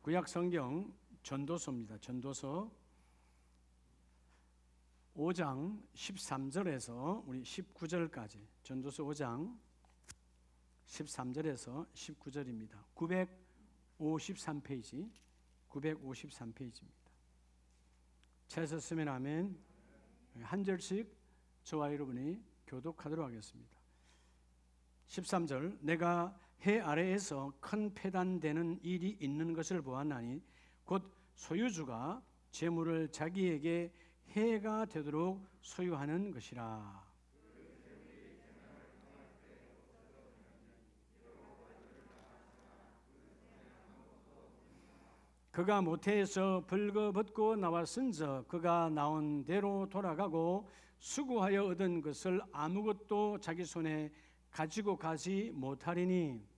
구약 성경 전도서입니다. 전도서 5장 13절에서 우리 19절까지, 전도서 5장 13절에서 19절입니다. 953페이지, 953페이지입니다. 찾으셨으면 아멘. 한 절씩 저와 여러분이 교독하도록 하겠습니다. 13절, 내가 해 아래에서 큰 패단되는 일이 있는 것을 보았나니 곧 소유주가 재물을 자기에게 해가 되도록 소유하는 것이라. 그가 모태에서 벌거벗고 나왔은즉 그가 나온 대로 돌아가고 수고하여 얻은 것을 아무것도 자기 손에 가지고 가지 못하리니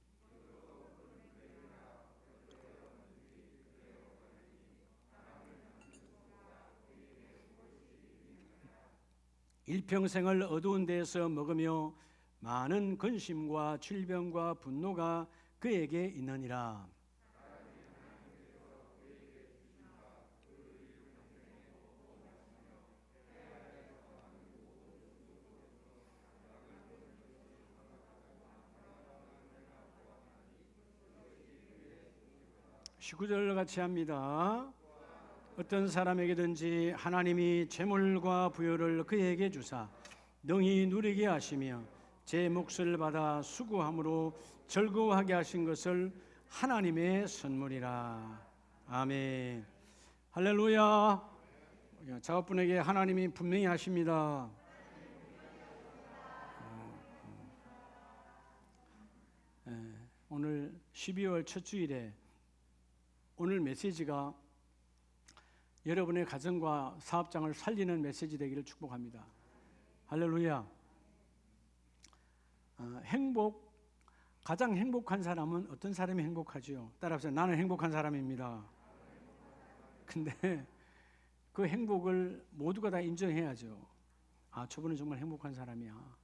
일평생을 어두운 데에서 먹으며 많은 근심과 질병과 분노가 그에게 있느니라. (19절) 같이 합니다. 어떤 사람에게든지 하나님이 재물과 부여를 그에게 주사 능히 누리게 하시며 제 몫을 받아 수고함으로 즐거워하게 하신 것을 하나님의 선물이라. 아멘. 할렐루야. 작업분에게 하나님이 분명히 하십니다. 오늘 12월 첫 주일에 오늘 메시지가 여러분의 가정과 사업장을 살리는 메시지 되기를 축복합니다. 할렐루야. 가장 행복한 사람은 어떤 사람이 행복하지요? 따라하세요. 나는 행복한 사람입니다. 근데 그 행복을 모두가 다 인정해야죠. 아, 저분은 정말 행복한 사람이야.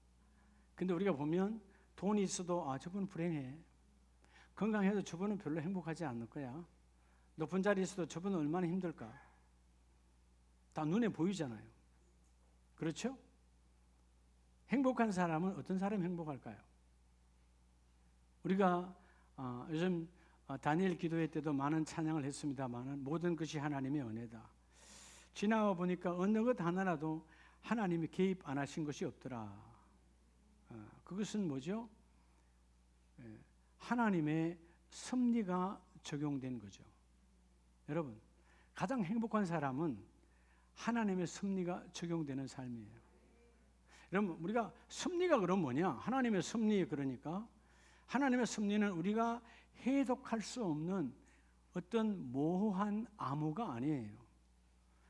근데 우리가 보면 돈이 있어도 저분은 불행해. 건강해도 저분은 별로 행복하지 않을 거야. 높은 자리에 있어도 저분은 얼마나 힘들까? 다 눈에 보이잖아요. 그렇죠? 행복한 사람은 어떤 사람이 행복할까요? 우리가 요즘 다니엘 기도회 때도 많은 찬양을 했습니다만 모든 것이 하나님의 은혜다. 지나와 보니까 어느 것 하나라도 하나님이 개입 안 하신 것이 없더라. 그것은 뭐죠? 하나님의 섭리가 적용된 거죠. 여러분, 가장 행복한 사람은 하나님의 섭리가 적용되는 삶이에요. 여러분, 우리가 섭리가 그럼 뭐냐? 하나님의 섭리, 그러니까 하나님의 섭리는 우리가 해석할 수 없는 어떤 모호한 암호가 아니에요.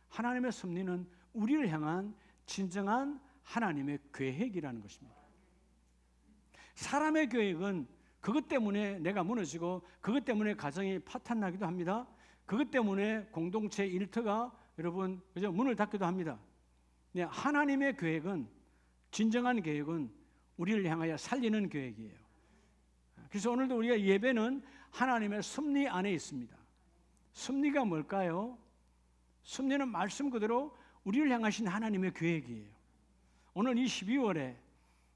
하나님의 섭리는 우리를 향한 진정한 하나님의 계획이라는 것입니다. 사람의 계획은 그것 때문에 내가 무너지고 그것 때문에 가정이 파탄나기도 합니다. 그것 때문에 공동체 일터가 여러분 그죠? 문을 닫기도 합니다. 하나님의 계획은, 진정한 계획은 우리를 향하여 살리는 계획이에요. 그래서 오늘도 우리가 예배는 하나님의 섭리 안에 있습니다. 섭리가 뭘까요? 섭리는 말씀 그대로 우리를 향하신 하나님의 계획이에요. 오늘 이 12월에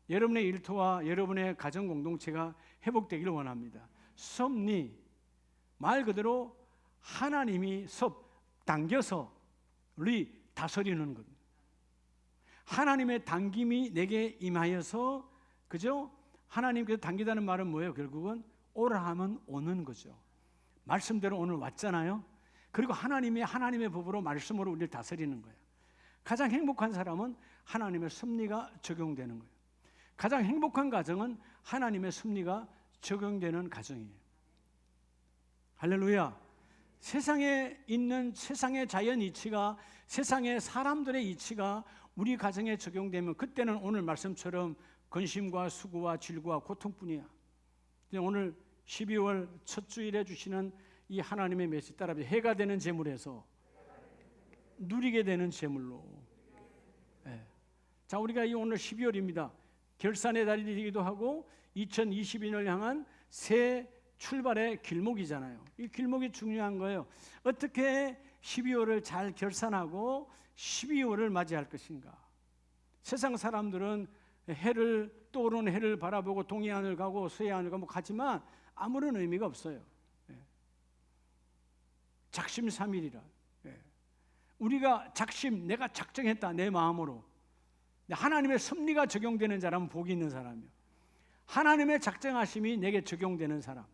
여러분의 일터와 여러분의 가정 공동체가 회복되기를 원합니다. 섭리, 말 그대로 하나님이 당겨서 우리 다스리는 것. 하나님의 당김이 내게 임하여서, 그죠? 하나님께서 당기다는 말은 뭐예요? 결국은 오라 하면 오는 거죠. 말씀대로 오늘 왔잖아요. 그리고 하나님의 법으로, 말씀으로 우리를 다스리는 거예요. 가장 행복한 사람은 하나님의 섭리가 적용되는 거예요. 가장 행복한 가정은 하나님의 섭리가 적용되는 가정이에요. 할렐루야. 세상에 있는 세상의 자연 이치가, 세상의 사람들의 이치가 우리 가정에 적용되면 그때는 오늘 말씀처럼 근심과 수고와 질고와 고통뿐이야. 오늘 12월 첫 주일에 주시는 이 하나님의 메시지 따라 해가 되는 재물에서 누리게 되는 재물로. 자, 우리가 이 오늘 12월입니다. 결산의 달이 되기도 하고 2022년을 향한 새 출발의 길목이잖아요. 이 길목이 중요한 거예요. 어떻게 12월을 잘 결산하고 12월을 맞이할 것인가. 세상 사람들은 떠오르는 해를 바라보고 동해안을 가고 서해안을 가고 가지만 아무런 의미가 없어요. 작심삼일이라. 우리가 내가 작정했다 내 마음으로. 하나님의 섭리가 적용되는 사람은 복이 있는 사람이요. 하나님의 작정하심이 내게 적용되는 사람.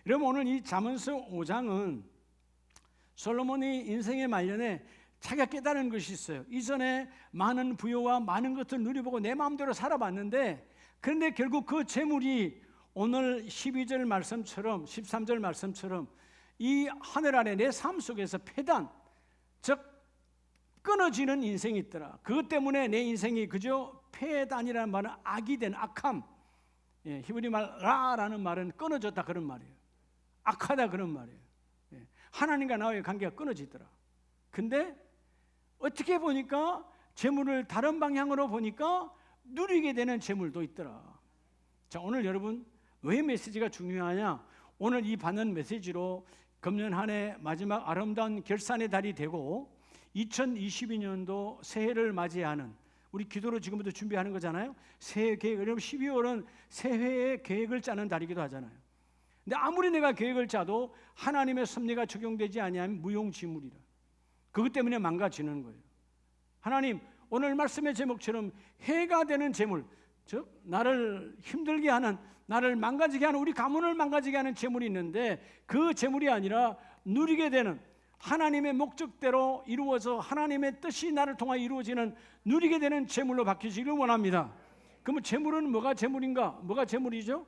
여러분, 오늘 이 잠언서 5장은 솔로몬이 인생의 말년에 자기가 깨달은 것이 있어요. 이전에 많은 부여와 많은 것을 누려보고 내 마음대로 살아봤는데, 그런데 결국 그 재물이 오늘 12절 말씀처럼 13절 말씀처럼 이 하늘 아래 내 삶 속에서 폐단, 즉 끊어지는 인생이 있더라. 그것 때문에 내 인생이 그저 폐단이라는 말은 악이 된 악함, 히브리 말 라라는 말은 끊어졌다 그런 말이에요. 악하다 그런 말이에요. 하나님과 나와의 관계가 끊어지더라. 근데 어떻게 보니까 재물을 다른 방향으로 보니까 누리게 되는 재물도 있더라. 자, 오늘 여러분 왜 메시지가 중요하냐? 오늘 이 받는 메시지로 금년 한 해 마지막 아름다운 결산의 달이 되고 2022년도 새해를 맞이하는, 우리 기도로 지금부터 준비하는 거잖아요. 새해 계획, 여러분 12월은 새해의 계획을 짜는 달이기도 하잖아요. 근데 아무리 내가 계획을 짜도 하나님의 섭리가 적용되지 아니하면 무용지물이라. 그것 때문에 망가지는 거예요. 하나님, 오늘 말씀의 제목처럼 해가 되는 재물, 즉 나를 힘들게 하는, 나를 망가지게 하는, 우리 가문을 망가지게 하는 재물이 있는데 그 재물이 아니라 누리게 되는, 하나님의 목적대로 이루어져 하나님의 뜻이 나를 통하여 이루어지는 누리게 되는 재물로 바뀌시기를 원합니다. 그러면 재물은 뭐가 재물인가? 뭐가 재물이죠?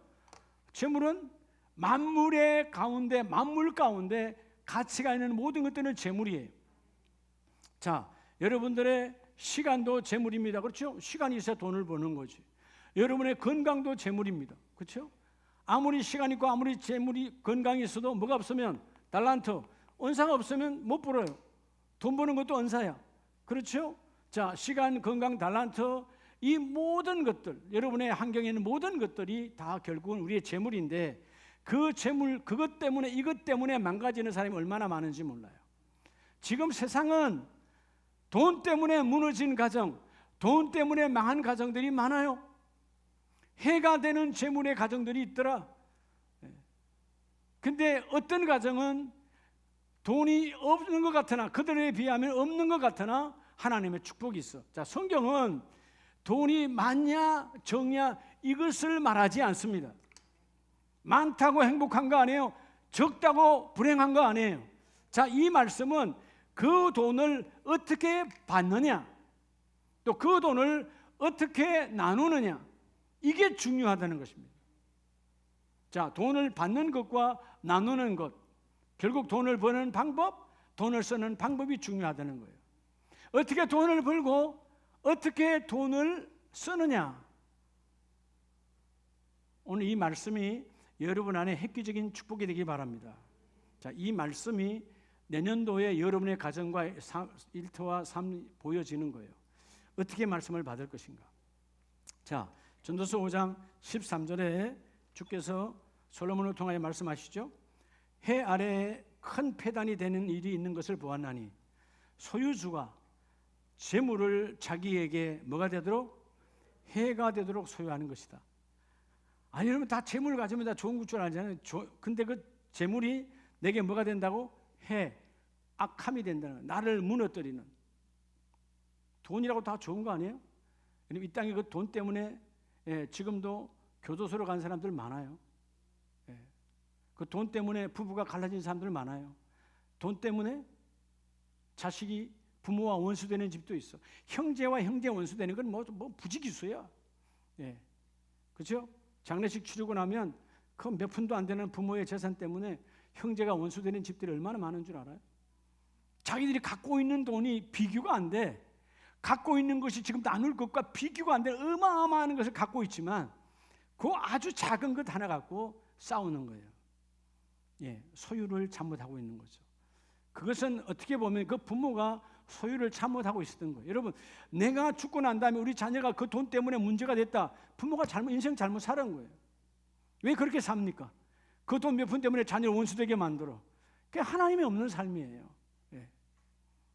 재물은 만물의 가운데, 만물 가운데 가치가 있는 모든 것들은 재물이에요. 자, 여러분들의 시간도 재물입니다. 그렇죠? 시간이 있어야 돈을 버는 거지. 여러분의 건강도 재물입니다. 그렇죠? 아무리 시간 있고 아무리 재물이, 건강이 있어도 뭐가 없으면, 달란트, 은사가 없으면 못 벌어요. 돈 버는 것도 은사야. 그렇죠? 자, 시간, 건강, 달란트, 이 모든 것들, 여러분의 환경에 있는 모든 것들이 다 결국은 우리의 재물인데, 그 재물, 그것 때문에, 이것 때문에 망가지는 사람이 얼마나 많은지 몰라요. 지금 세상은 돈 때문에 무너진 가정, 돈 때문에 망한 가정들이 많아요. 해가 되는 재물의 가정들이 있더라. 근데 어떤 가정은 돈이 없는 것 같으나, 그들에 비하면 없는 것 같으나 하나님의 축복이 있어. 자, 성경은 돈이 많냐 적냐 이것을 말하지 않습니다. 많다고 행복한 거 아니에요. 적다고 불행한 거 아니에요. 자, 이 말씀은 그 돈을 어떻게 받느냐, 또 그 돈을 어떻게 나누느냐, 이게 중요하다는 것입니다. 자, 돈을 받는 것과 나누는 것, 결국 돈을 버는 방법, 돈을 쓰는 방법이 중요하다는 거예요. 어떻게 돈을 벌고 어떻게 돈을 쓰느냐. 오늘 이 말씀이 여러분 안에 획기적인 축복이 되기 바랍니다. 자, 이 말씀이 내년도에 여러분의 가정과 일터와 삶이 보여지는 거예요. 어떻게 말씀을 받을 것인가. 자, 전도서 5장 13절에 주께서 솔로몬을 통하여 말씀하시죠. 해 아래에 큰 폐단이 되는 일이 있는 것을 보았나니 소유주가 재물을 자기에게 뭐가 되도록? 해가 되도록 소유하는 것이다. 아니, 여러분 다 재물 가지면 다 좋은 줄 알잖아요. 근데 그 재물이 내게 뭐가 된다고? 해, 악함이 된다는 거예요. 나를 무너뜨리는. 돈이라고 다 좋은 거 아니에요? 이 땅에 그 돈 때문에 지금도 교도소로 간 사람들 많아요. 그 돈 때문에 부부가 갈라진 사람들 많아요. 돈 때문에 자식이 부모와 원수되는 집도 있어. 형제와 형제 원수되는 건 뭐 부지기수야. 그렇죠? 장례식 치르고 나면 그 몇 푼도 안 되는 부모의 재산 때문에 형제가 원수되는 집들이 얼마나 많은 줄 알아요? 자기들이 갖고 있는 돈이 비교가 안 돼. 갖고 있는 것이 지금 나눌 것과 비교가 안 돼. 어마어마한 것을 갖고 있지만 그 아주 작은 것 하나 갖고 싸우는 거예요. 소유를 잘못하고 있는 거죠. 그것은 어떻게 보면 그 부모가 소유를 잘못하고 있었던 거예요. 여러분, 내가 죽고 난 다음에 우리 자녀가 그 돈 때문에 문제가 됐다. 부모가 인생 잘못 살은 거예요. 왜 그렇게 삽니까? 그 돈 몇 푼 때문에 자녀를 원수되게 만들어. 그게 하나님이 없는 삶이에요. 예.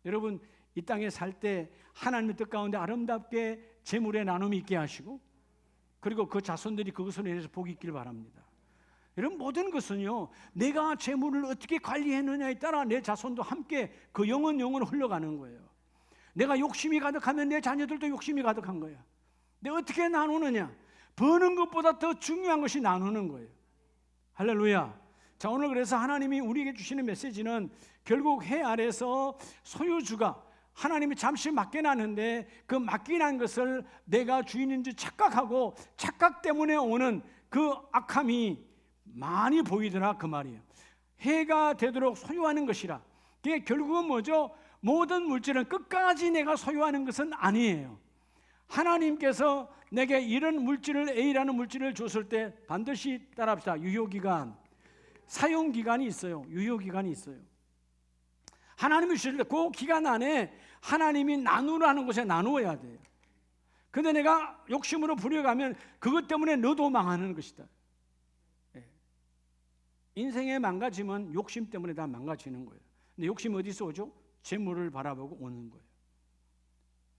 여러분 이 땅에 살 때 하나님의 뜻 가운데 아름답게 재물의 나눔이 있게 하시고, 그리고 그 자손들이 그것으로 인해서 복이 있길 바랍니다. 이런 모든 것은요, 내가 재물을 어떻게 관리했느냐에 따라 내 자손도 함께 그 영혼으로 흘러가는 거예요. 내가 욕심이 가득하면 내 자녀들도 욕심이 가득한 거야. 내가 어떻게 나누느냐? 버는 것보다 더 중요한 것이 나누는 거예요. 할렐루야. 자, 오늘 그래서 하나님이 우리에게 주시는 메시지는 결국 해 아래서 소유주가 하나님이 잠시 맡겨놨는데 그 맡겨난 것을 내가 주인인 줄 착각하고 착각 때문에 오는 그 악함이 많이 보이더라, 그 말이에요. 해가 되도록 소유하는 것이라. 그게 결국은 뭐죠? 모든 물질은 끝까지 내가 소유하는 것은 아니에요. 하나님께서 내게 이런 물질을, A라는 물질을 줬을 때 반드시 따라합시다. 유효기간, 사용기간이 있어요. 유효기간이 있어요. 하나님이 주실 때 그 기간 안에 하나님이 나누라는 곳에 나누어야 돼요. 근데 내가 욕심으로 부려가면 그것 때문에 너도 망하는 것이다. 인생의 망가짐은 욕심 때문에 다 망가지는 거예요. 근데 욕심이 어디서 오죠? 재물을 바라보고 오는 거예요.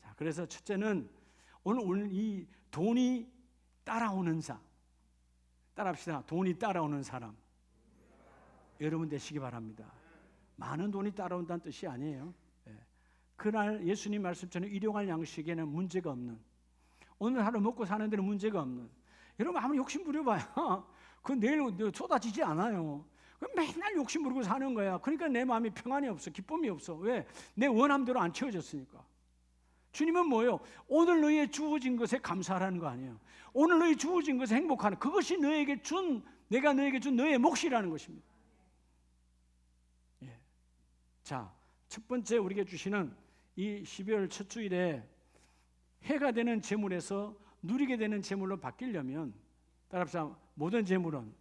자, 그래서 첫째는 오늘 이 돈이 따라오는 사, 따라합시다. 돈이 따라오는 사람 여러분 되시기 바랍니다. 많은 돈이 따라온다는 뜻이 아니에요. 그날 예수님 말씀처럼 일용할 양식에는 문제가 없는, 오늘 하루 먹고 사는 데는 문제가 없는, 여러분 아무리 욕심 부려봐야 그 내일 쏟아지지 않아요. 맨날 욕심 부리고 사는 거야. 그러니까 내 마음이 평안이 없어, 기쁨이 없어. 왜? 내 원함대로 안 채워졌으니까. 주님은 뭐예요? 오늘 너희에 주어진 것에 감사하라는 거 아니에요. 오늘 너희 주어진 것에 행복하는, 그것이 너에게 준, 내가 너에게 준 너의 몫이라는 것입니다. 예. 자, 첫 번째 우리에게 주시는 이 12월 첫 주일에 해가 되는 재물에서 누리게 되는 재물로 바뀌려면, 따라합시다. 모든 재물은,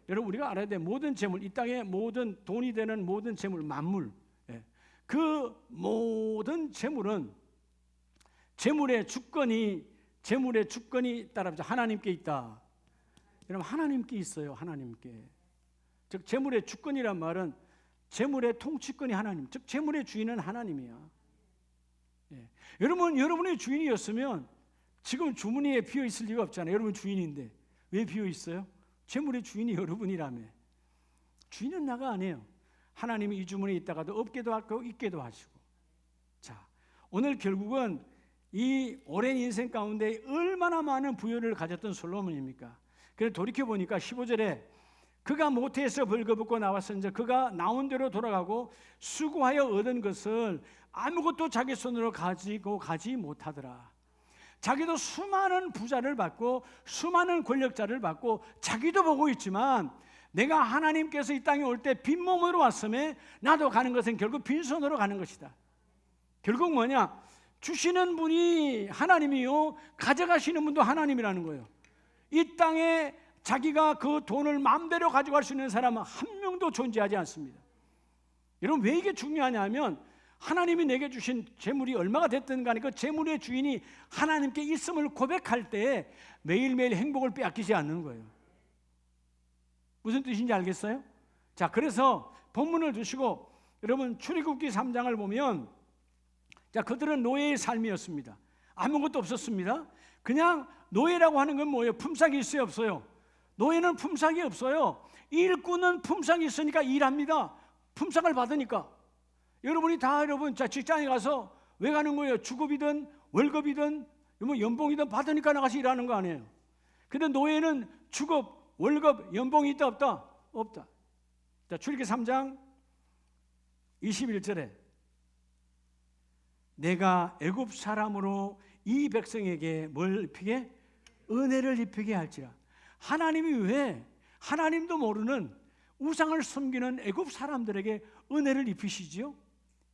여러분 우리가 알아야 돼. 모든 재물, 이 땅의 모든 돈이 되는 모든 재물, 만물, 그 모든 재물은 재물의 주권이 따라합시다. 하나님께 있다. 여러분 하나님께 있어요. 하나님께. 즉 재물의 주권이란 말은 재물의 통치권이 하나님, 즉 재물의 주인은 하나님이야. 여러분의 주인이었으면 지금 주머니에 비어 있을 리가 없잖아요. 여러분 주인인데 왜 비어 있어요? 재물의 주인이 여러분이라며. 주인은 나가 아니에요. 하나님이 이 주머니에 있다가도 없게도 하고 있게도 하시고. 자, 오늘 결국은 이 오랜 인생 가운데 얼마나 많은 부여를 가졌던 솔로몬입니까? 그래서 돌이켜 보니까 15절에 그가 모태에서 벌거벗고 나왔은즉 그가 나온 대로 돌아가고 수고하여 얻은 것을 아무것도 자기 손으로 가지고 가지 못하더라. 자기도 수많은 부자를 받고 수많은 권력자를 받고 자기도 보고 있지만 내가 하나님께서 이 땅에 올 때 빈몸으로 왔음에 나도 가는 것은 결국 빈손으로 가는 것이다. 결국 뭐냐? 주시는 분이 하나님이요, 가져가시는 분도 하나님이라는 거예요. 이 땅에 자기가 그 돈을 마음대로 가져갈 수 있는 사람은 한 명도 존재하지 않습니다. 여러분 왜 이게 중요하냐면 하나님이 내게 주신 재물이 얼마가 됐든 간에 그 재물의 주인이 하나님께 있음을 고백할 때 매일매일 행복을 빼앗기지 않는 거예요. 무슨 뜻인지 알겠어요? 자, 그래서 본문을 두시고 여러분 출애굽기 3장을 보면, 자, 그들은 노예의 삶이었습니다. 아무것도 없었습니다. 그냥 노예라고 하는 건 뭐예요? 품삯이 있어요, 없어요? 노예는 품삯이 없어요. 일꾼은 품삯이 있으니까 일합니다. 품삯을 받으니까. 여러분이 다 여러분 자 직장에 가서 왜 가는 거예요? 주급이든 월급이든 뭐 연봉이든 받으니까 나가서 일하는 거 아니에요. 근데 노예는 주급, 월급, 연봉이 있다 없다? 없다. 자, 출애굽기 3장 21절에 내가 애굽 사람으로 이 백성에게 뭘 입히게? 은혜를 입히게 할지라. 하나님이 왜 하나님도 모르는 우상을 섬기는 애굽 사람들에게 은혜를 입히시지요?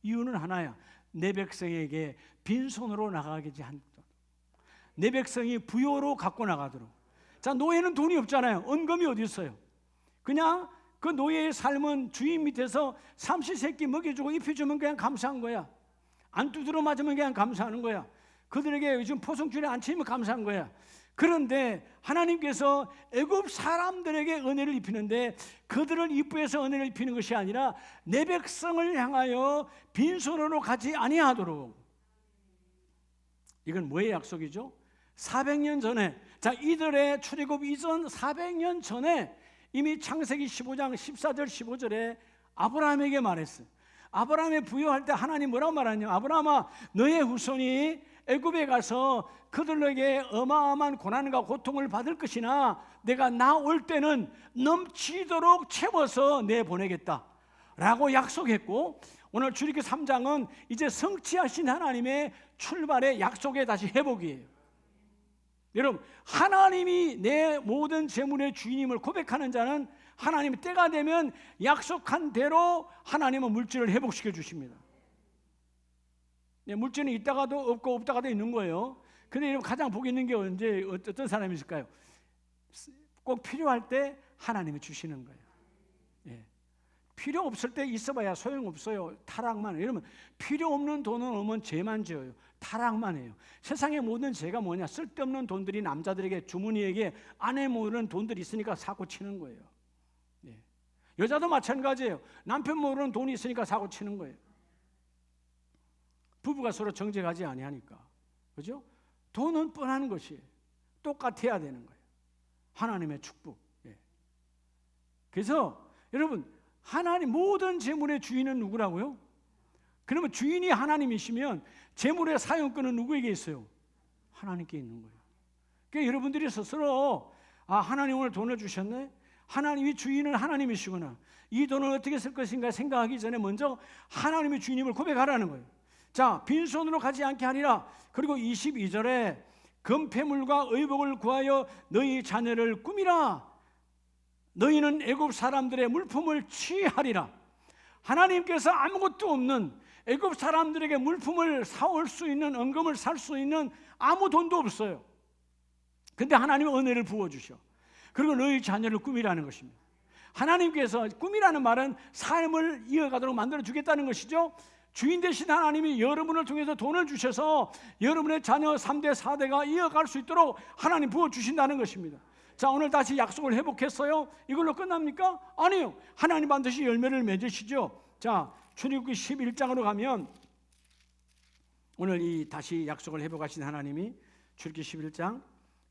이유는 하나야. 내 백성에게 빈손으로 나가게 하는 것. 내 백성이 부요로 갖고 나가도록. 자, 노예는 돈이 없잖아요. 은금이 어디 있어요? 그냥 그 노예의 삶은 주인 밑에서 삼시세끼 먹여주고 입혀주면 그냥 감사한 거야. 안 두드러 맞으면 그냥 감사하는 거야. 그들에게 요즘 포성줄에 안 치면 감사한 거야. 그런데 하나님께서 애굽 사람들에게 은혜를 입히는데 그들을 이쁘해서 은혜를 입히는 것이 아니라 내 백성을 향하여 빈손으로 가지 아니하도록. 이건 뭐의 약속이죠? 400년 전에, 자, 이들의 출애굽 이전 400년 전에 이미 창세기 15장 14절 15절에 아브라함에게 말했어요. 아브라함에 부여할 때 하나님 뭐라고 말하냐? 아브라함아, 너의 후손이 애굽에 가서 그들에게 어마어마한 고난과 고통을 받을 것이나 내가 나올 때는 넘치도록 채워서 내보내겠다 라고 약속했고, 오늘 출애굽기 3장은 이제 성취하신 하나님의 출발의 약속의 다시 회복이에요. 여러분, 하나님이 내 모든 재물의 주인임을 고백하는 자는 하나님의 때가 되면 약속한 대로 하나님은 물질을 회복시켜 주십니다. 물질은 있다가도 없고 없다가도 있는 거예요. 근데 여러분, 가장 복이 있는 게 언제, 어떤 사람이 있을까요? 꼭 필요할 때 하나님이 주시는 거예요. 예. 필요 없을 때 있어봐야 소용없어요. 타락만. 여러분, 필요 없는 돈은 오면 죄만 지어요. 타락만 해요. 세상의 모든 죄가 뭐냐? 쓸데없는 돈들이 남자들에게, 주머니에게 아내 모르는 돈들이 있으니까 사고 치는 거예요. 예. 여자도 마찬가지예요. 남편 모르는 돈이 있으니까 사고 치는 거예요. 부부가 서로 정죄하지 아니하니까. 그죠? 돈은 뻔한 것이에요. 똑같아야 되는 거예요. 하나님의 축복. 예. 그래서 여러분, 하나님 모든 재물의 주인은 누구라고요? 그러면 주인이 하나님이시면 재물의 사용권은 누구에게 있어요? 하나님께 있는 거예요. 그러니까 여러분들이 스스로 하나님 오늘 돈을 주셨네? 하나님이 주인은 하나님이시구나. 이 돈을 어떻게 쓸 것인가 생각하기 전에 먼저 하나님의 주인임을 고백하라는 거예요. 자, 빈손으로 가지 않게 하리라. 그리고 22절에 금폐물과 의복을 구하여 너희 자녀를 꾸미라. 너희는 애굽 사람들의 물품을 취하리라. 하나님께서 아무것도 없는 애굽 사람들에게 물품을 사올 수 있는, 은금을 살 수 있는 아무 돈도 없어요. 근데 하나님은 은혜를 부어주셔. 그리고 너희 자녀를 꾸미라는 것입니다. 하나님께서 꾸미라는 말은 삶을 이어가도록 만들어주겠다는 것이죠. 주인 되신 하나님이 여러분을 통해서 돈을 주셔서 여러분의 자녀 3대 4대가 이어갈 수 있도록 하나님 부어주신다는 것입니다. 자, 오늘 다시 약속을 회복했어요. 이걸로 끝납니까? 아니요. 하나님 반드시 열매를 맺으시죠. 자, 출애굽기 11장으로 가면 오늘 이 다시 약속을 회복하신 하나님이 출애굽기 11장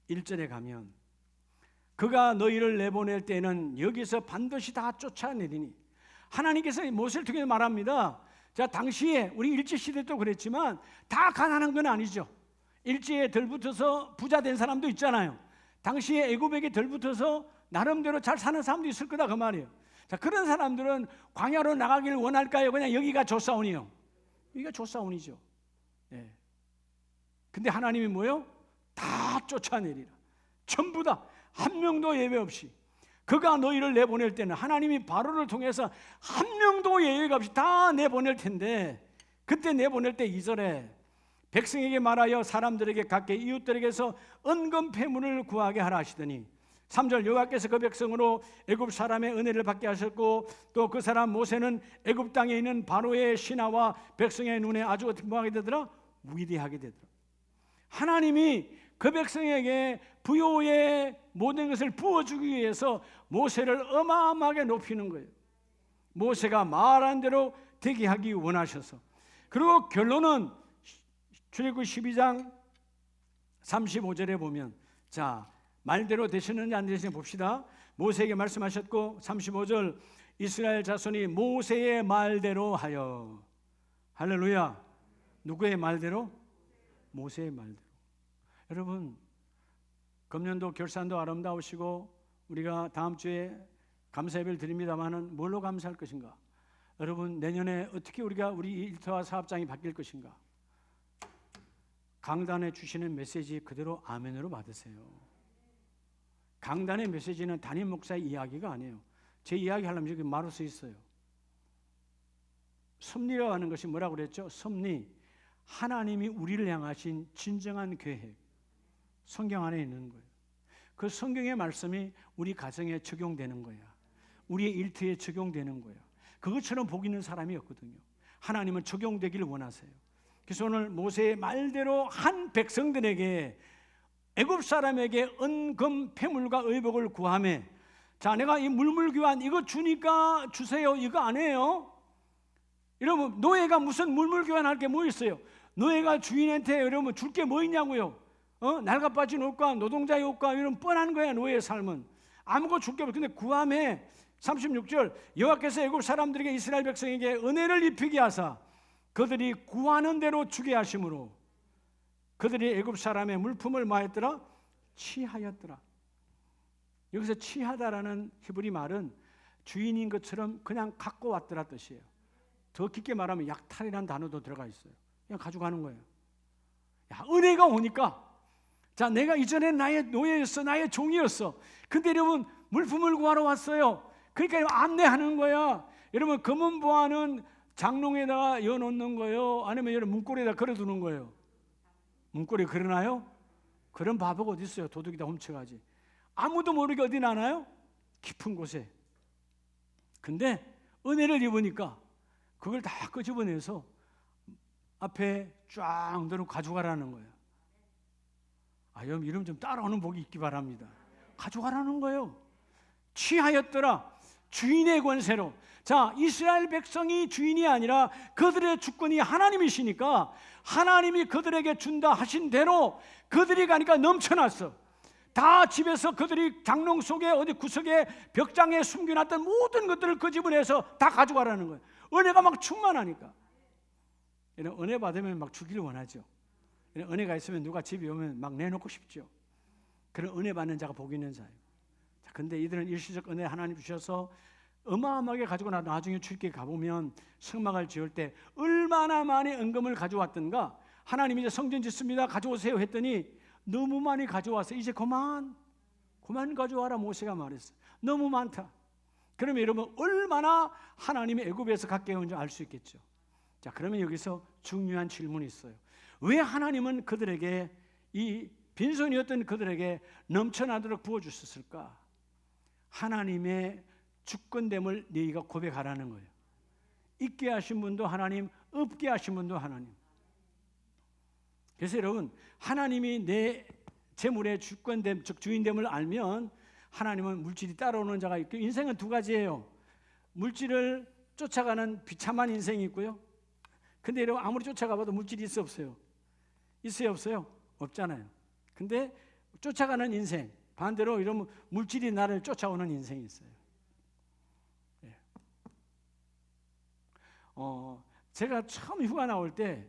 1절에 가면 그가 너희를 내보낼 때는 여기서 반드시 다 쫓아내리니. 하나님께서 모세를 통해 말합니다. 자, 당시에 우리 일제시대 도 그랬지만 다 가난한 건 아니죠. 일제에 덜붙어서 부자 된 사람도 있잖아요. 당시에 애굽에게 덜붙어서 나름대로 잘 사는 사람도 있을 거다, 그 말이에요. 자, 그런 사람들은 광야로 나가기를 원할까요? 그냥 여기가 조사온이요. 여기가 조사온이죠. 네. 근데 하나님이 뭐요? 다 쫓아내리라. 전부 다 한 명도 예외 없이. 그가 너희를 내보낼 때는 하나님이 바로를 통해서 한 명도 예외가 없이 다 내보낼 텐데, 그때 내보낼 때 2절에 백성에게 말하여 사람들에게 각계 이웃들에게서 은금 패물을 구하게 하라 하시더니 3절 여호와께서 그 백성으로 애굽 사람의 은혜를 받게 하셨고 또 그 사람 모세는 애굽 땅에 있는 바로의 신하와 백성의 눈에 아주 어떻게 뭐하게 되더라? 위대하게 되더라. 하나님이 그 백성에게 부요의 모든 것을 부어주기 위해서 모세를 어마어마하게 높이는 거예요. 모세가 말한 대로 되게 하기 원하셔서. 그리고 결론은 출애굽 12장 35절에 보면, 자, 말대로 되시는지 안 되시는지 봅시다. 모세에게 말씀하셨고 35절 이스라엘 자손이 모세의 말대로 하여. 할렐루야. 누구의 말대로? 모세의 말대로. 여러분, 금년도 결산도 아름다우시고 우리가 다음 주에 감사 예배를 드립니다마는 뭘로 감사할 것인가? 여러분, 내년에 어떻게 우리 일터와 사업장이 바뀔 것인가? 강단에 주시는 메시지 그대로 아멘으로 받으세요. 강단의 메시지는 담임 목사의 이야기가 아니에요. 제 이야기 하려면 여기 말할 수 있어요. 섭리라고 하는 것이 뭐라고 그랬죠? 섭리, 하나님이 우리를 향하신 진정한 계획, 성경 안에 있는 거예요. 그 성경의 말씀이 우리 가정에 적용되는 거야. 우리의 일터에 적용되는 거야. 그것처럼 복 있는 사람이 없거든요. 하나님은 적용되기를 원하세요. 그래서 오늘 모세의 말대로 한 백성들에게 애굽 사람에게 은금 패물과 의복을 구하며, 자, 내가 이 물물교환 이거 주니까 주세요 이거 안 해요. 여러분, 노예가 무슨 물물교환할 게 뭐 있어요? 노예가 주인한테 여러분 줄 게 뭐 있냐고요? 낡아빠진 옷과 노동자의 옷과 이런 뻔한 거야. 노예의 삶은 아무것도 줄 게 없어. 근데 구하며 36절, 여호와께서 애굽 사람들에게 이스라엘 백성에게 은혜를 입히게 하사 그들이 구하는 대로 주게 하심으로 그들이 애굽 사람의 물품을 뭐했더라? 취하였더라. 여기서 취하다라는 히브리 말은 주인인 것처럼 그냥 갖고 왔더라 뜻이에요. 더 깊게 말하면 약탈이라는 단어도 들어가 있어요. 그냥 가져가는 거예요. 야, 은혜가 오니까, 자, 내가 이전에 나의 노예였어, 나의 종이었어. 근데 여러분 물품을 구하러 왔어요. 그러니까 안내하는 거야. 여러분, 금은 보화는 장롱에다가 넣어놓는 거예요? 아니면 여러분 문고리에다 걸어두는 거예요? 문고리에 걸어놔요? 그런 바보가 어디 있어요? 도둑이다 훔쳐가지. 아무도 모르게 어디 나나요? 깊은 곳에. 근데 은혜를 입으니까 그걸 다 끄집어내서 앞에 쫙 넣어 가져가라는 거예요. 여러분 이름 좀 따라오는 복이 있기 바랍니다. 가져가라는 거예요. 취하였더라. 주인의 권세로. 자, 이스라엘 백성이 주인이 아니라 그들의 주권이 하나님이시니까 하나님이 그들에게 준다 하신 대로 그들이 가니까 넘쳐났어. 다 집에서 그들이 장롱 속에 어디 구석에 벽장에 숨겨놨던 모든 것들을 끄집어내서 다 가져가라는 거예요. 은혜가 막 충만하니까. 은혜 받으면 막 주기를 원하죠. 은혜가 있으면 누가 집에 오면 막 내놓고 싶죠. 그런 은혜 받는 자가 복이 있는 자예요. 근데 이들은 일시적 은혜 하나님 주셔서 어마어마하게 가지고 나중에 출애굽에 가보면 성막을 지을 때 얼마나 많이 은금을 가져왔던가. 하나님이 이제 성전 짓습니다 가져오세요 했더니 너무 많이 가져와서 이제 그만 가져와라 모세가 말했어. 너무 많다. 그러면 여러분 얼마나 하나님이 애굽에서 갖게 해온지 알 수 있겠죠. 자, 그러면 여기서 중요한 질문이 있어요. 왜 하나님은 그들에게 이 빈손이었던 그들에게 넘쳐나도록 부어주셨을까? 하나님의 주권됨을 너희가 고백하라는 거예요. 있게 하신 분도 하나님, 없게 하신 분도 하나님. 그래서 여러분, 하나님이 내 재물의 주권됨, 즉 주인됨을 알면 하나님은 물질이 따라오는 자가 있고, 인생은 두 가지예요. 물질을 쫓아가는 비참한 인생이 있고요. 근데 여러분 아무리 쫓아가봐도 물질이 있어 없어요? 있어요 없어요? 없잖아요. 근데 쫓아가는 인생, 반대로 이러면 물질이 나를 쫓아오는 인생이 있어요. 제가 처음 휴가 나올 때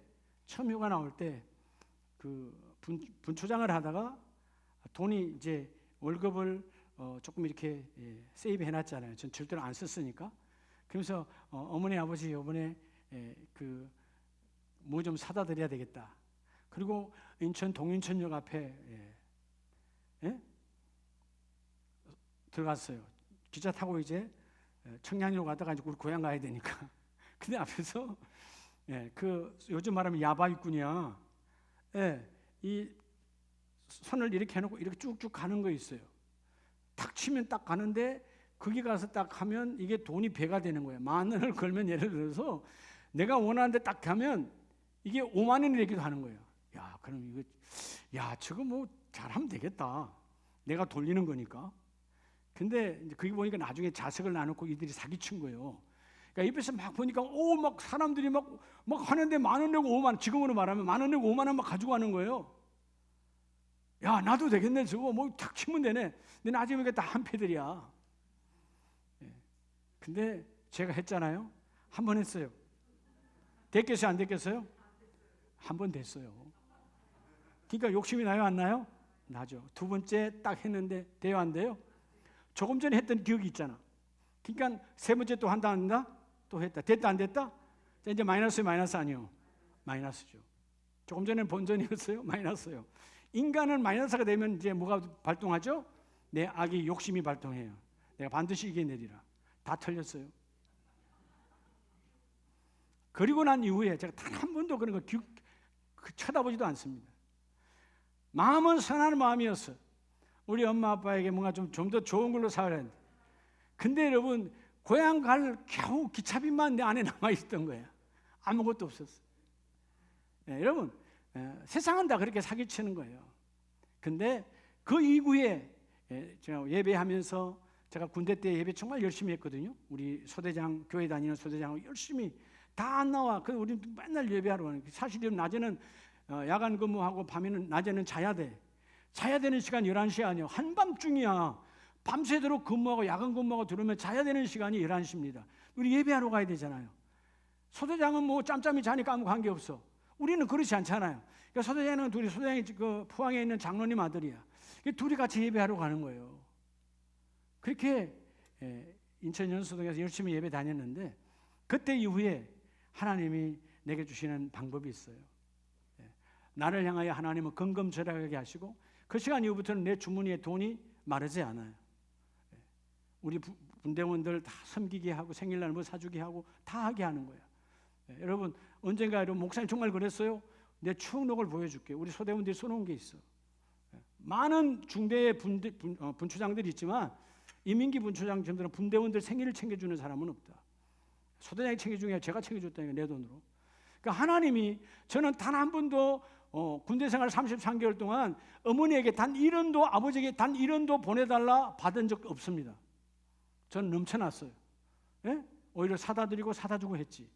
그 분초장을 하다가 돈이 이제 월급을 조금 이렇게 세이브 해놨잖아요. 전 절대로 안 썼으니까. 그래서 어머니 아버지 이번에 그 뭐 좀 사다 드려야 되겠다. 그리고 인천 동인천역 앞에 들어갔어요. 기차 타고 이제 청량리로 가다가 이제 우리 고향 가야 되니까. 근데 앞에서 그 요즘 말하면 야바위꾼이야. 이 손을 이렇게 해놓고 이렇게 쭉쭉 가는 거 있어요. 탁 치면 딱 가는데 거기 가서 딱 하면 이게 돈이 배가 되는 거예요. 10,000원을 걸면 예를 들어서 내가 원하는데 딱 가면 이게 50,000원이 되기도 하는 거예요. 야, 그럼 이거 저거 뭐 잘하면 되겠다. 내가 돌리는 거니까. 근데 이제 거기 보니까 나중에 자석을 놔놓고 이들이 사기친 거예요. 그러니까 옆에서 막 보니까 막 사람들이 막 하는데 10,000원 내고 50,000원, 지금으로 말하면 10,000원 내고 50,000원 막 가지고 가는 거예요. 야, 나도 되겠네. 저거 뭐 탁 치면 되네. 근데 나중에 이게 다 한패들이야. 근데 제가 했잖아요. 한 번 했어요. 됐겠어요? 안 됐겠어요? 한 번 됐어요. 그러니까 욕심이 나요? 안 나요? 나죠. 두 번째 딱 했는데 돼요? 안 돼요? 조금 전에 했던 기억이 있잖아. 그러니까 세 번째 또 한다 안 한다? 또 했다. 됐다 안 됐다? 자, 이제 마이너스 아니요? 마이너스죠. 조금 전에는 본전이었어요? 마이너스요. 인간은 마이너스가 되면 이제 뭐가 발동하죠? 내 악이 욕심이 발동해요. 내가 반드시 이겨내리라. 다 틀렸어요. 그리고 난 이후에 제가 단 한 번도 그런 거 쳐다보지도 않습니다. 마음은 선한 마음이었어. 우리 엄마 아빠에게 뭔가 좀 더 좋은 걸로 살아야 하는데. 근데 여러분 고향 갈 겨우 기차비만 내 안에 남아있던 거야. 아무것도 없었어. 여러분 세상은 다 그렇게 사기치는 거예요. 근데 그 이후에 제가 예배하면서 제가 군대 때 예배 정말 열심히 했거든요. 우리 소대장, 교회 다니는 소대장하고 열심히 다 안 나와. 그 우리 맨날 예배하러 가는. 사실은 낮에는 야간 근무하고 밤에는 낮에는 자야 돼. 자야 되는 시간 11시 아니야. 한밤중이야. 밤새도록 근무하고 야간 근무하고 들어오면 자야 되는 시간이 11시입니다. 우리 예배하러 가야 되잖아요. 소대장은 뭐 짬짬이 자니까 아무 관계없어. 우리는 그렇지 않잖아요. 그러니까 소대장은 둘이, 소대장이 그 포항에 있는 장로님 아들이야. 둘이 같이 예배하러 가는 거예요. 그렇게 인천 연수동에서 열심히 예배 다녔는데 그때 이후에 하나님이 내게 주시는 방법이 있어요. 나를 향하여 하나님은 건검절약하게 하시고 그 시간 이후부터는 내 주머니에 돈이 마르지 않아요. 우리 분대원들 다 섬기게 하고 생일날 뭐 사주게 하고 다 하게 하는 거예요. 여러분 언젠가 여러분 목사님 정말 그랬어요? 내 추억록을 보여줄게. 우리 소대원들이 써놓은 게 있어. 많은 중대의 분추장들이 있지만 이민기 분추장님들은 분대원들 생일을 챙겨주는 사람은 없다. 소대장이 챙겨주는 게 제가 챙겨줬다니까 내 돈으로. 그러니까 하나님이 저는 단 한 번도 군대 생활 33개월 동안 어머니에게 단 1원도 아버지에게 단 1원도 보내달라 받은 적 없습니다. 저는 넘쳐났어요. 예? 오히려 사다 드리고 사다 주고 했지.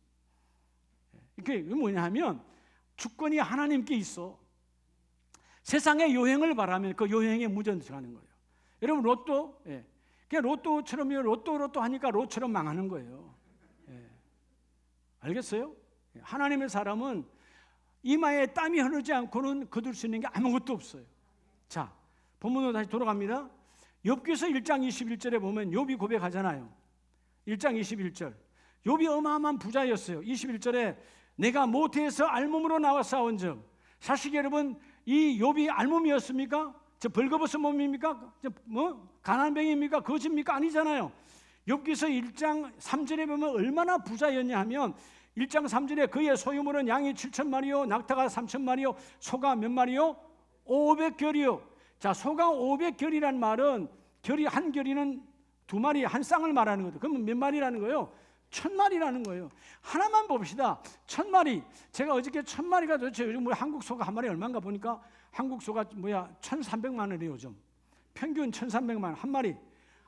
이게 뭐냐 하면 주권이 하나님께 있어. 세상의 요행을 바라면 그 요행에 무전하는 거예요. 여러분 로또, 그냥 로또처럼 로또 하니까 로처럼 망하는 거예요. 알겠어요? 하나님의 사람은 이마에 땀이 흐르지 않고는 거둘 수 있는 게 아무것도 없어요. 자, 본문으로 다시 돌아갑니다. 욥기서 1장 21절에 보면 욥이 고백하잖아요. 1장 21절. 욥이 어마어마한 부자였어요. 21절에 내가 모태에서 알몸으로 나와 싸운즉. 사실 여러분 이 욥이 알몸이었습니까? 저 벌거벗은 몸입니까? 저 뭐 가난뱅이입니까? 거짓입니까? 아니잖아요. 욥기서 1장 3절에 보면 얼마나 부자였냐 하면 1장 3절에 그의 소유물은 양이 7,000마리요 낙타가 3,000마리요 소가 몇 마리요? 500결이요. 자, 소가 500결이란 말은 결이 한 결이는 2마리 한 쌍을 말하는 거죠. 그러면 몇 마리라는 거예요? 1,000마리라는 거예요. 하나만 봅시다. 1,000마리. 제가 어저께 1,000마리가 도대체 요즘 우리 한국 소가 한 마리 얼마인가 보니까 한국 소가 1,300만 원이에요. 요즘 평균 1,300만 원 한 마리.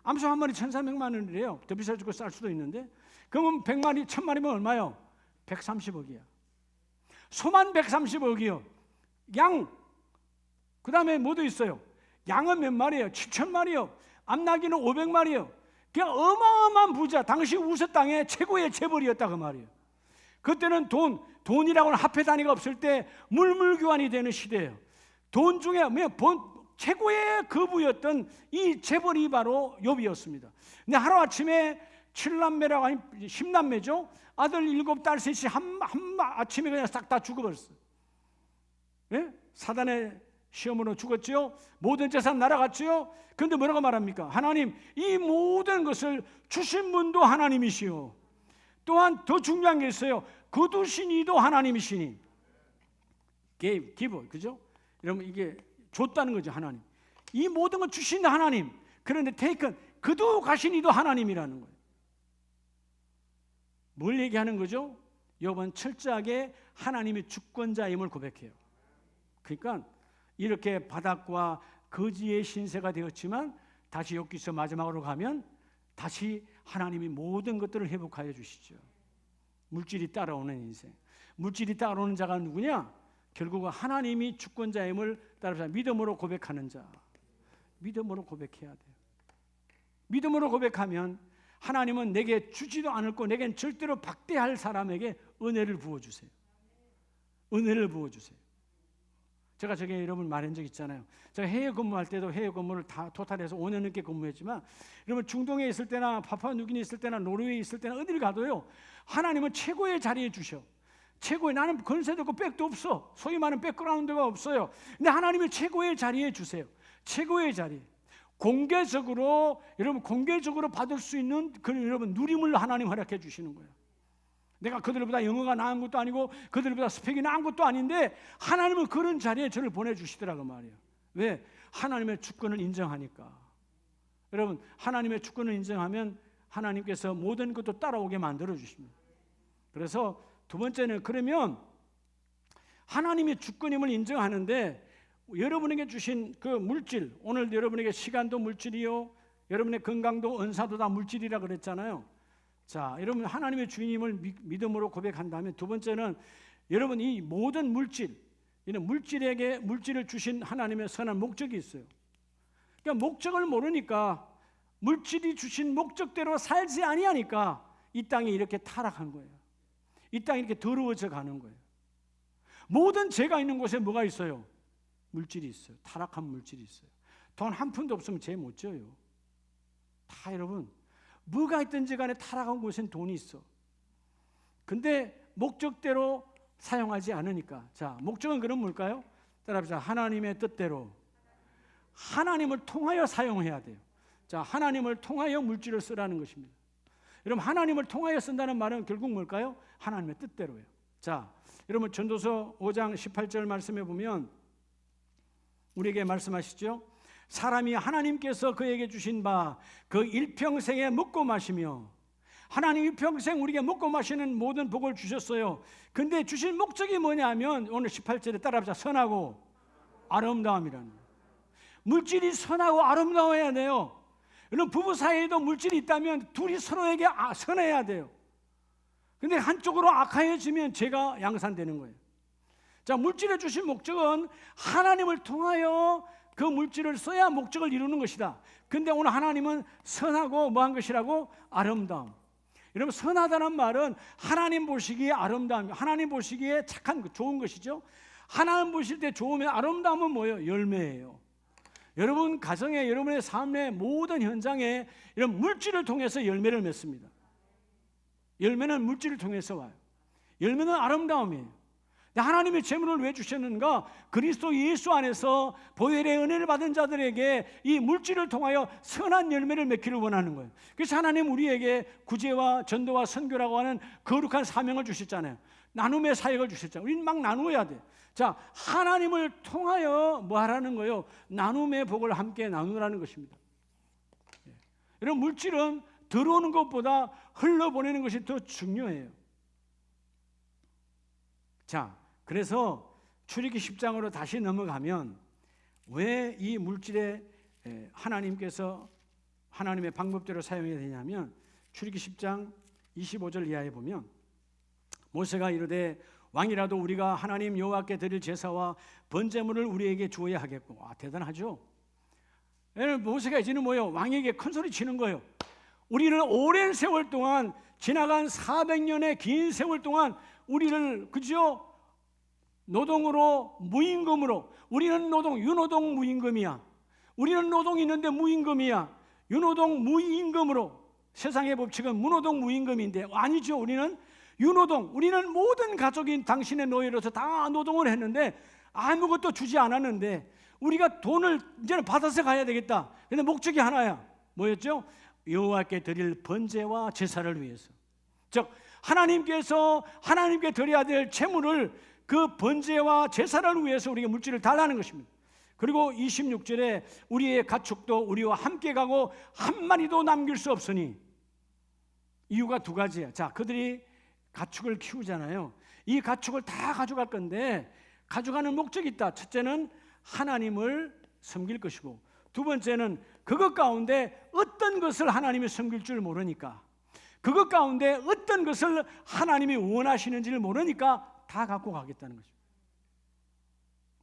암소 한 마리 1,300만 원이래요. 더 비싸지고 쌀 수도 있는데. 그러면 100마리 1,000마리면 얼마요? 130억이야. 소만 130억이요. 양. 그 다음에 뭐도 있어요? 양은 몇 마리예요? 7,000마리요. 암나기는 500마리요. 그냥 어마어마한 부자. 당시 우서 땅의 최고의 재벌이었다 그 말이에요. 그때는 돈이라고는 화폐 단위가 없을 때 물물교환이 되는 시대예요. 돈 중에 최고의 거부였던 이 재벌이 바로 욥이었습니다. 근데 하루아침에 7남매라고 아니 10남매죠. 아들 7, 딸 3이 한 아침에 그냥 싹 다 죽어버렸어요. 네? 사단의 시험으로 죽었지요. 모든 재산 날아갔지요. 그런데 뭐라고 말합니까? 하나님 이 모든 것을 주신 분도 하나님이시요. 또한 더 중요한 게 있어요. 거두신 이도 하나님이시니. give, 그죠? 여러분 이게 줬다는 거죠. 하나님. 이 모든 걸 주신 하나님. 그런데 taken, 그도 가신 이도 하나님이라는 거예요. 뭘 얘기하는 거죠? 욥은 철저하게 하나님의 주권자임을 고백해요. 그러니까 이렇게 바닥과 거지의 신세가 되었지만 다시 욥기서 마지막으로 가면 다시 하나님이 모든 것들을 회복하여 주시죠. 물질이 따라오는 인생. 물질이 따라오는 자가 누구냐? 결국은 하나님이 주권자임을 따라서 믿음으로 고백하는 자. 믿음으로 고백해야 돼요. 믿음으로 고백하면 하나님은 내게 주지도 않을 거 내겐 절대로 박대할 사람에게 은혜를 부어주세요. 은혜를 부어주세요. 제가 저게 여러분 말한 적 있잖아요. 제가 해외 근무할 때도 해외 근무를 다 토탈해서 5년 넘게 근무했지만 여러분 중동에 있을 때나 파푸아뉴기니 있을 때나 노르웨이 있을 때나 어딜 가도요. 하나님은 최고의 자리에 주셔. 최고의 나는 건세도 없고 백도 없어. 소위 말하는 백그라운드가 없어요. 근데 하나님이 최고의 자리에 주세요. 최고의 자리. 공개적으로 여러분 공개적으로 받을 수 있는 그 여러분 누림을 하나님 허락해 주시는 거예요. 내가 그들보다 영어가 나은 것도 아니고 그들보다 스펙이 나은 것도 아닌데 하나님은 그런 자리에 저를 보내주시더라고 말이에요. 왜? 하나님의 주권을 인정하니까. 여러분 하나님의 주권을 인정하면 하나님께서 모든 것도 따라오게 만들어 주십니다. 그래서 두 번째는 그러면 하나님의 주권임을 인정하는데 여러분에게 주신 그 물질, 오늘 여러분에게 시간도 물질이요, 여러분의 건강도 은사도 다 물질이라 그랬잖아요. 자, 여러분 하나님의 주님을 믿음으로 고백한다면, 두 번째는 여러분 이 모든 물질, 이는 물질에게 물질을 주신 하나님의 선한 목적이 있어요. 그러니까 목적을 모르니까, 물질이 주신 목적대로 살지 아니하니까 이 땅이 이렇게 타락한 거예요. 이 땅이 이렇게 더러워져 가는 거예요. 모든 죄가 있는 곳에 뭐가 있어요? 물질이 있어요. 타락한 물질이 있어요. 돈 한 푼도 없으면 죄 못 져요. 다 여러분, 뭐가 있든지 간에 타락한 곳엔 돈이 있어. 근데 목적대로 사용하지 않으니까. 자, 목적은 그럼 뭘까요? 따라합시다. 하나님의 뜻대로, 하나님을 통하여 사용해야 돼요. 자, 하나님을 통하여 물질을 쓰라는 것입니다. 여러분, 하나님을 통하여 쓴다는 말은 결국 뭘까요? 하나님의 뜻대로예요. 자, 여러분 전도서 5장 18절 말씀해 보면 우리에게 말씀하시죠. 사람이 하나님께서 그에게 주신 바 그 일평생에 먹고 마시며, 하나님 일평생 우리에게 먹고 마시는 모든 복을 주셨어요. 근데 주신 목적이 뭐냐면 오늘 18절에 따라합시다. 선하고 아름다움이라는 거예요. 물질이 선하고 아름다워야 돼요. 여러분 부부 사이에도 물질이 있다면 둘이 서로에게 선해야 돼요. 근데 한쪽으로 악하여지면 죄가 양산되는 거예요. 자, 물질에 주신 목적은 하나님을 통하여 그 물질을 써야 목적을 이루는 것이다. 근데 오늘 하나님은 선하고 뭐한 것이라고? 아름다움. 여러분 선하다는 말은 하나님 보시기에 아름다움, 하나님 보시기에 착한 좋은 것이죠. 하나님 보실 때 좋으면 아름다움은 뭐예요? 열매예요. 여러분 가정에, 여러분의 삶의 모든 현장에 이런 물질을 통해서 열매를 맺습니다. 열매는 물질을 통해서 와요. 열매는 아름다움이에요. 하나님의 재물을 왜 주셨는가? 그리스도 예수 안에서 보혈의 은혜를 받은 자들에게 이 물질을 통하여 선한 열매를 맺기를 원하는 거예요. 그래서 하나님 우리에게 구제와 전도와 선교라고 하는 거룩한 사명을 주셨잖아요. 나눔의 사역을 주셨잖아요. 우리는 막 나누어야 돼. 자, 하나님을 통하여 뭐 하라는 거예요? 나눔의 복을 함께 나누라는 것입니다. 이런 물질은 들어오는 것보다 흘러보내는 것이 더 중요해요. 자, 그래서 출애굽기 10장으로 다시 넘어가면 왜 이 물질에 하나님께서 하나님의 방법대로 사용해야 되냐면 출애굽기 10장 25절 이하에 보면 모세가 이르되 왕이라도 우리가 하나님 여호와께 드릴 제사와 번제물을 우리에게 주어야 하겠고. 대단하죠. 모세가 이제는 뭐예요? 왕에게 큰 소리 치는 거예요. 우리는 오랜 세월 동안, 지나간 400년의 긴 세월 동안 우리를 그죠? 노동으로, 무임금으로, 우리는 노동, 유노동 무임금이야. 우리는 노동이 있는데 무임금이야. 유노동 무임금으로, 세상의 법칙은 무노동 무임금인데 아니죠. 우리는 유노동, 우리는 모든 가족인 당신의 노예로서 다 노동을 했는데 아무것도 주지 않았는데 우리가 돈을 이제는 받아서 가야 되겠다. 근데 목적이 하나야. 뭐였죠? 여호와께 드릴 번제와 제사를 위해서. 즉 하나님께서 하나님께 드려야 될 제물을, 그 번제와 제사를 위해서 우리에게 물질을 달라는 것입니다. 그리고 26절에 우리의 가축도 우리와 함께 가고 한 마리도 남길 수 없으니, 이유가 두 가지야. 자, 그들이 가축을 키우잖아요. 이 가축을 다 가져갈 건데 가져가는 목적이 있다. 첫째는 하나님을 섬길 것이고, 두 번째는 그것 가운데 어떤 것을 하나님이 섬길 줄 모르니까, 그것 가운데 어떤 것을 하나님이 원하시는지를 모르니까 다 갖고 가겠다는 것입니다.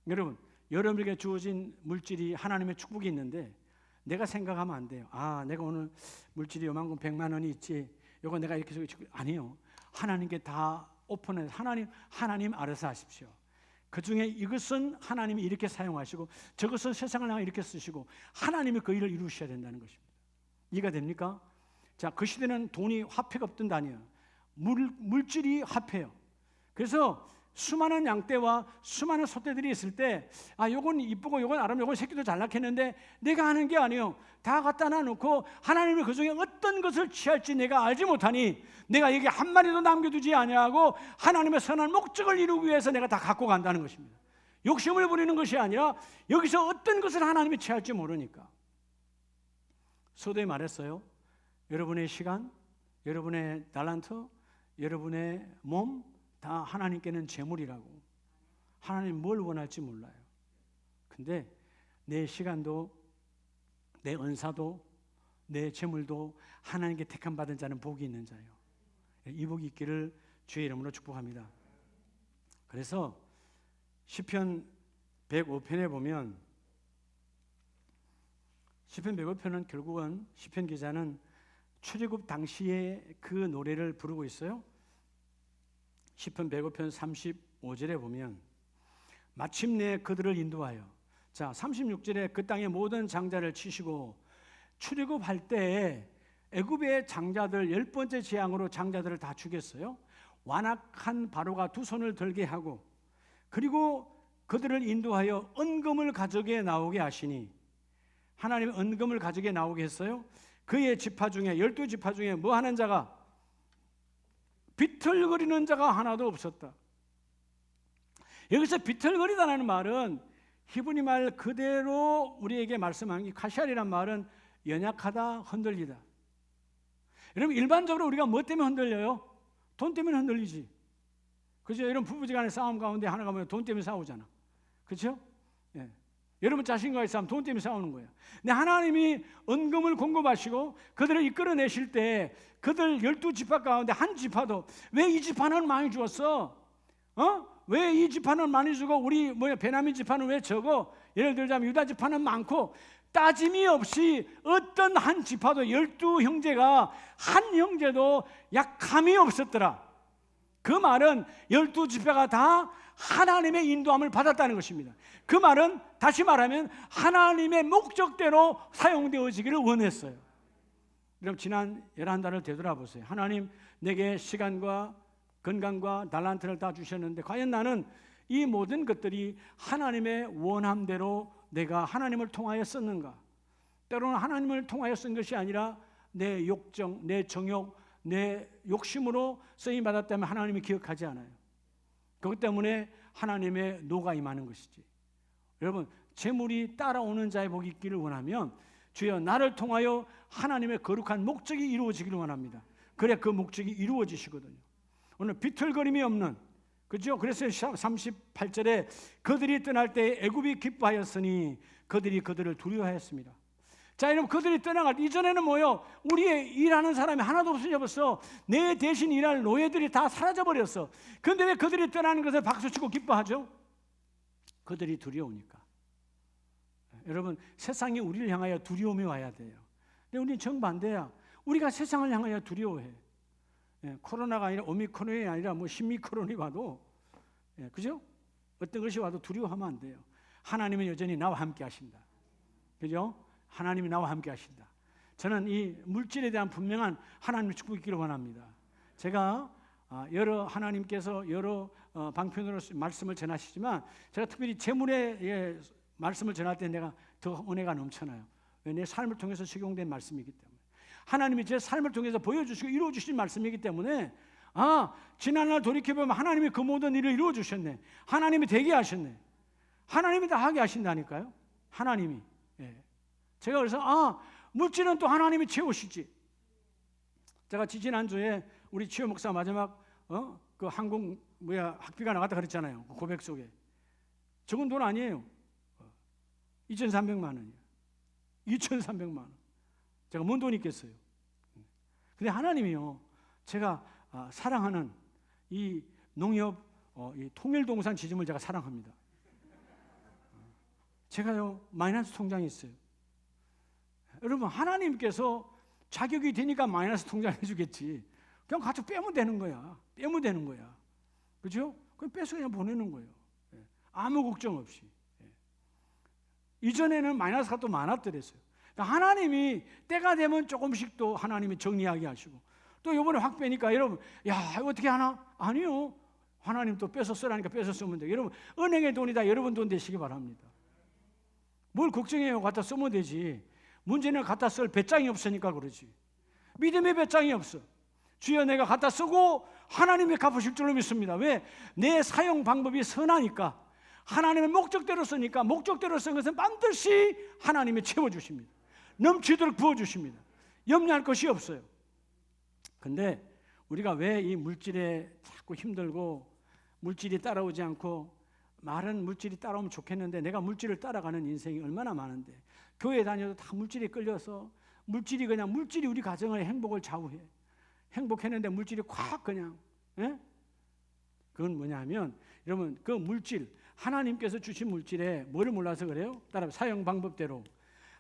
여러분, 여러분에게 주어진 물질이 하나님의 축복이 있는데 내가 생각하면 안 돼요. 내가 오늘 물질이 요만큼 100만 원이 있지, 이거 내가 이렇게 아니요. 하나님께 다 오픈해서 하나님 알아서 하십시오. 그 중에 이것은 하나님이 이렇게 사용하시고 저것은 세상을 향해 이렇게 쓰시고 하나님이 그 일을 이루셔야 된다는 것입니다. 이해가 됩니까? 자, 그 시대는 돈이 화폐가 없던 단위예요. 물질이 화폐예요. 그래서 수많은 양떼와 수많은 소떼들이 있을 때 요건 이쁘고 요건 아름다워, 요건 새끼도 잘 낳겠는데 내가 하는 게 아니에요. 다 갖다 놔놓고 하나님이 그 중에 어떤 것을 취할지 내가 알지 못하니 내가 여기 한 마리도 남겨두지 아니하고 하나님의 선한 목적을 이루기 위해서 내가 다 갖고 간다는 것입니다. 욕심을 부리는 것이 아니라 여기서 어떤 것을 하나님이 취할지 모르니까. 소도에 말했어요. 여러분의 시간, 여러분의 달란트, 여러분의 몸 다 하나님께는 재물이라고. 하나님 뭘 원할지 몰라요. 근데 내 시간도, 내 은사도, 내 재물도 하나님께 택함 받은 자는 복이 있는 자예요. 이 복이 있기를 주의 이름으로 축복합니다. 그래서 시편 105편에 보면, 시편 105편은 결국은 시편 기자는 출애굽 당시에 그 노래를 부르고 있어요. 시편 105편 35절에 보면 마침내 그들을 인도하여, 자 36절에 그 땅의 모든 장자를 치시고, 출애굽할 때 애굽의 장자들 10번째 재앙으로 장자들을 다 죽였어요. 완악한 바로가 두 손을 들게 하고, 그리고 그들을 인도하여 은금을 가족에 나오게 하시니, 하나님은 은금을 가족에 나오게 했어요. 그의 지파 중에, 12지파 중에 뭐 하는 자가, 비틀거리는 자가 하나도 없었다. 여기서 비틀거리다라는 말은 히브리 말 그대로 우리에게 말씀한 게, 카샬이란 말은 연약하다, 흔들리다. 여러분 일반적으로 우리가 뭐 때문에 흔들려요? 돈 때문에 흔들리지. 그죠? 이런 부부지간의 싸움 가운데 하나가 뭐예요? 돈 때문에 싸우잖아. 그렇죠? 예. 여러분 자신과의 싸움 돈 때문에 싸우는 거예요. 근데 하나님이 은금을 공급하시고 그들을 이끌어내실 때, 그들 12지파 가운데 한 지파도, 왜 이 지파는 많이 주었어? 왜 이 지파는 많이 주고 우리 베냐민 지파는 왜 적어? 예를 들자면 유다 지파는 많고, 따짐이 없이 어떤 한 지파도, 12형제가 한 형제도 약함이 없었더라. 그 말은 12지파가 다 하나님의 인도함을 받았다는 것입니다. 그 말은 다시 말하면 하나님의 목적대로 사용되어지기를 원했어요. 그럼 지난 11달을 되돌아보세요. 하나님 내게 시간과 건강과 달란트를 다 주셨는데, 과연 나는 이 모든 것들이 하나님의 원함대로 내가 하나님을 통하여 썼는가? 때로는 하나님을 통하여 쓴 것이 아니라 내 욕정, 내 정욕, 내 욕심으로 쓰임받았다면 하나님이 기억하지 않아요. 그것 때문에 하나님의 노가 임하는 것이지. 여러분 재물이 따라오는 자의 복이 있기를 원하면, 주여 나를 통하여 하나님의 거룩한 목적이 이루어지기를 원합니다. 그래 그 목적이 이루어지시거든요. 오늘 비틀거림이 없는, 그렇죠? 그래서 38절에 그들이 떠날 때 애굽이 기뻐하였으니 그들이 그들을 두려워하였습니다. 자, 여러분 그들이 떠나갈 때, 이전에는 뭐요? 우리의 일하는 사람이 하나도 없어졌어. 내 대신 일할 노예들이 다 사라져버렸어. 그런데 왜 그들이 떠나는 것을 박수치고 기뻐하죠? 그들이 두려우니까. 여러분 세상이 우리를 향하여 두려움이 와야 돼요. 근데 우리는 정반대야. 우리가 세상을 향하여 두려워해. 코로나가 아니라 오미크론이 아니라 뭐 신미크론이 와도, 그죠? 어떤 것이 와도 두려워하면 안 돼요. 하나님은 여전히 나와 함께 하신다. 그죠? 하나님이 나와 함께 하신다. 저는 이 물질에 대한 분명한 하나님의 축복이 있기를 원합니다. 제가 하나님께서 여러 방편으로 말씀을 전하시지만, 제가 특별히 재물의 말씀을 전할 때 내가 더 은혜가 넘쳐나요. 내 삶을 통해서 적용된 말씀이기 때문에, 하나님이 제 삶을 통해서 보여주시고 이루어주신 말씀이기 때문에, 지난날 돌이켜보면 하나님이 그 모든 일을 이루어주셨네. 하나님이 되게 하셨네. 하나님이 다 하게 하신다니까요. 하나님이. 제가 그래서 물질은 또 하나님이 채우시지. 제가 지난주에 우리 치유 목사 마지막 그 한국 학비가 나갔다 그랬잖아요. 그 고백 속에 적은 돈 아니에요. 2,300만 원이에요. 2,300만 원. 제가 뭔 돈이 있겠어요. 근데 하나님이요, 제가 사랑하는 이 농협 이 통일동산 지점을 제가 사랑합니다. 제가요 마이너스 통장이 있어요. 여러분 하나님께서 자격이 되니까 마이너스 통장 해주겠지. 그냥 가서 빼면 되는 거야. 빼면 되는 거야. 그렇죠? 그냥 빼서 그냥 보내는 거예요. 아무 걱정 없이. 이전에는 마이너스가 또 많았더랬어요. 그러니까 하나님이 때가 되면 조금씩 또 하나님이 정리하게 하시고, 또 이번에 확 빼니까 여러분, 야 어떻게 하나? 아니요. 하나님 또 뺏어 쓰라니까 뺏어 쓰면 돼요. 여러분 은행의 돈이 다 여러분 돈 되시기 바랍니다. 뭘 걱정해요? 갖다 쓰면 되지. 문제는 갖다 쓸 배짱이 없으니까 그러지. 믿음의 배짱이 없어. 주여 내가 갖다 쓰고 하나님이 갚으실 줄로 믿습니다. 왜? 내 사용 방법이 선하니까. 하나님의 목적대로 쓰니까, 목적대로 쓴 것은 반드시 하나님이 채워주십니다. 넘치도록 부어주십니다. 염려할 것이 없어요. 근데 우리가 왜 이 물질에 자꾸 힘들고 물질이 따라오지 않고 말은 물질이 따라오면 좋겠는데 내가 물질을 따라가는 인생이 얼마나 많은데, 교회 다녀도 다 물질에 끌려서 물질이 우리 가정의 행복을 좌우해. 행복했는데 물질이 콱 그냥, 예? 그건 뭐냐면 여러분, 그 물질, 하나님께서 주신 물질에 뭐를 몰라서 그래요? 따라 사용 방법대로.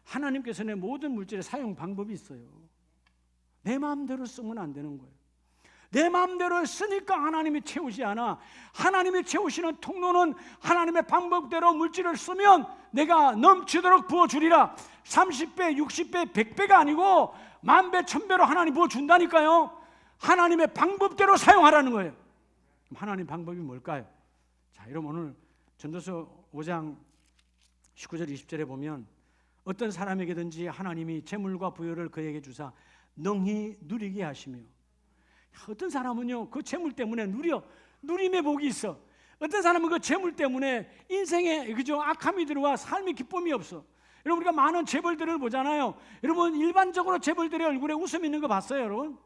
하나님께서는 모든 물질의 사용 방법이 있어요. 내 마음대로 쓰면 안 되는 거예요. 내 마음대로 쓰니까 하나님이 채우지 않아. 하나님이 채우시는 통로는 하나님의 방법대로 물질을 쓰면 내가 넘치도록 부어주리라. 30배, 60배, 100배가 아니고 10,000배, 1000배로 하나님 부어준다니까요. 하나님의 방법대로 사용하라는 거예요. 하나님 방법이 뭘까요? 자, 여러분, 오늘 전도서 5장 19절 20절에 보면 어떤 사람에게든지 하나님이 재물과 부여를 그에게 주사 능히 누리게 하시며, 어떤 사람은요 그 재물 때문에 누림의 복이 있어. 어떤 사람은 그 재물 때문에 인생에 악함이 들어와 삶의 기쁨이 없어. 여러분, 우리가 많은 재벌들을 보잖아요. 여러분, 일반적으로 재벌들의 얼굴에 웃음 있는 거 봤어요, 여러분?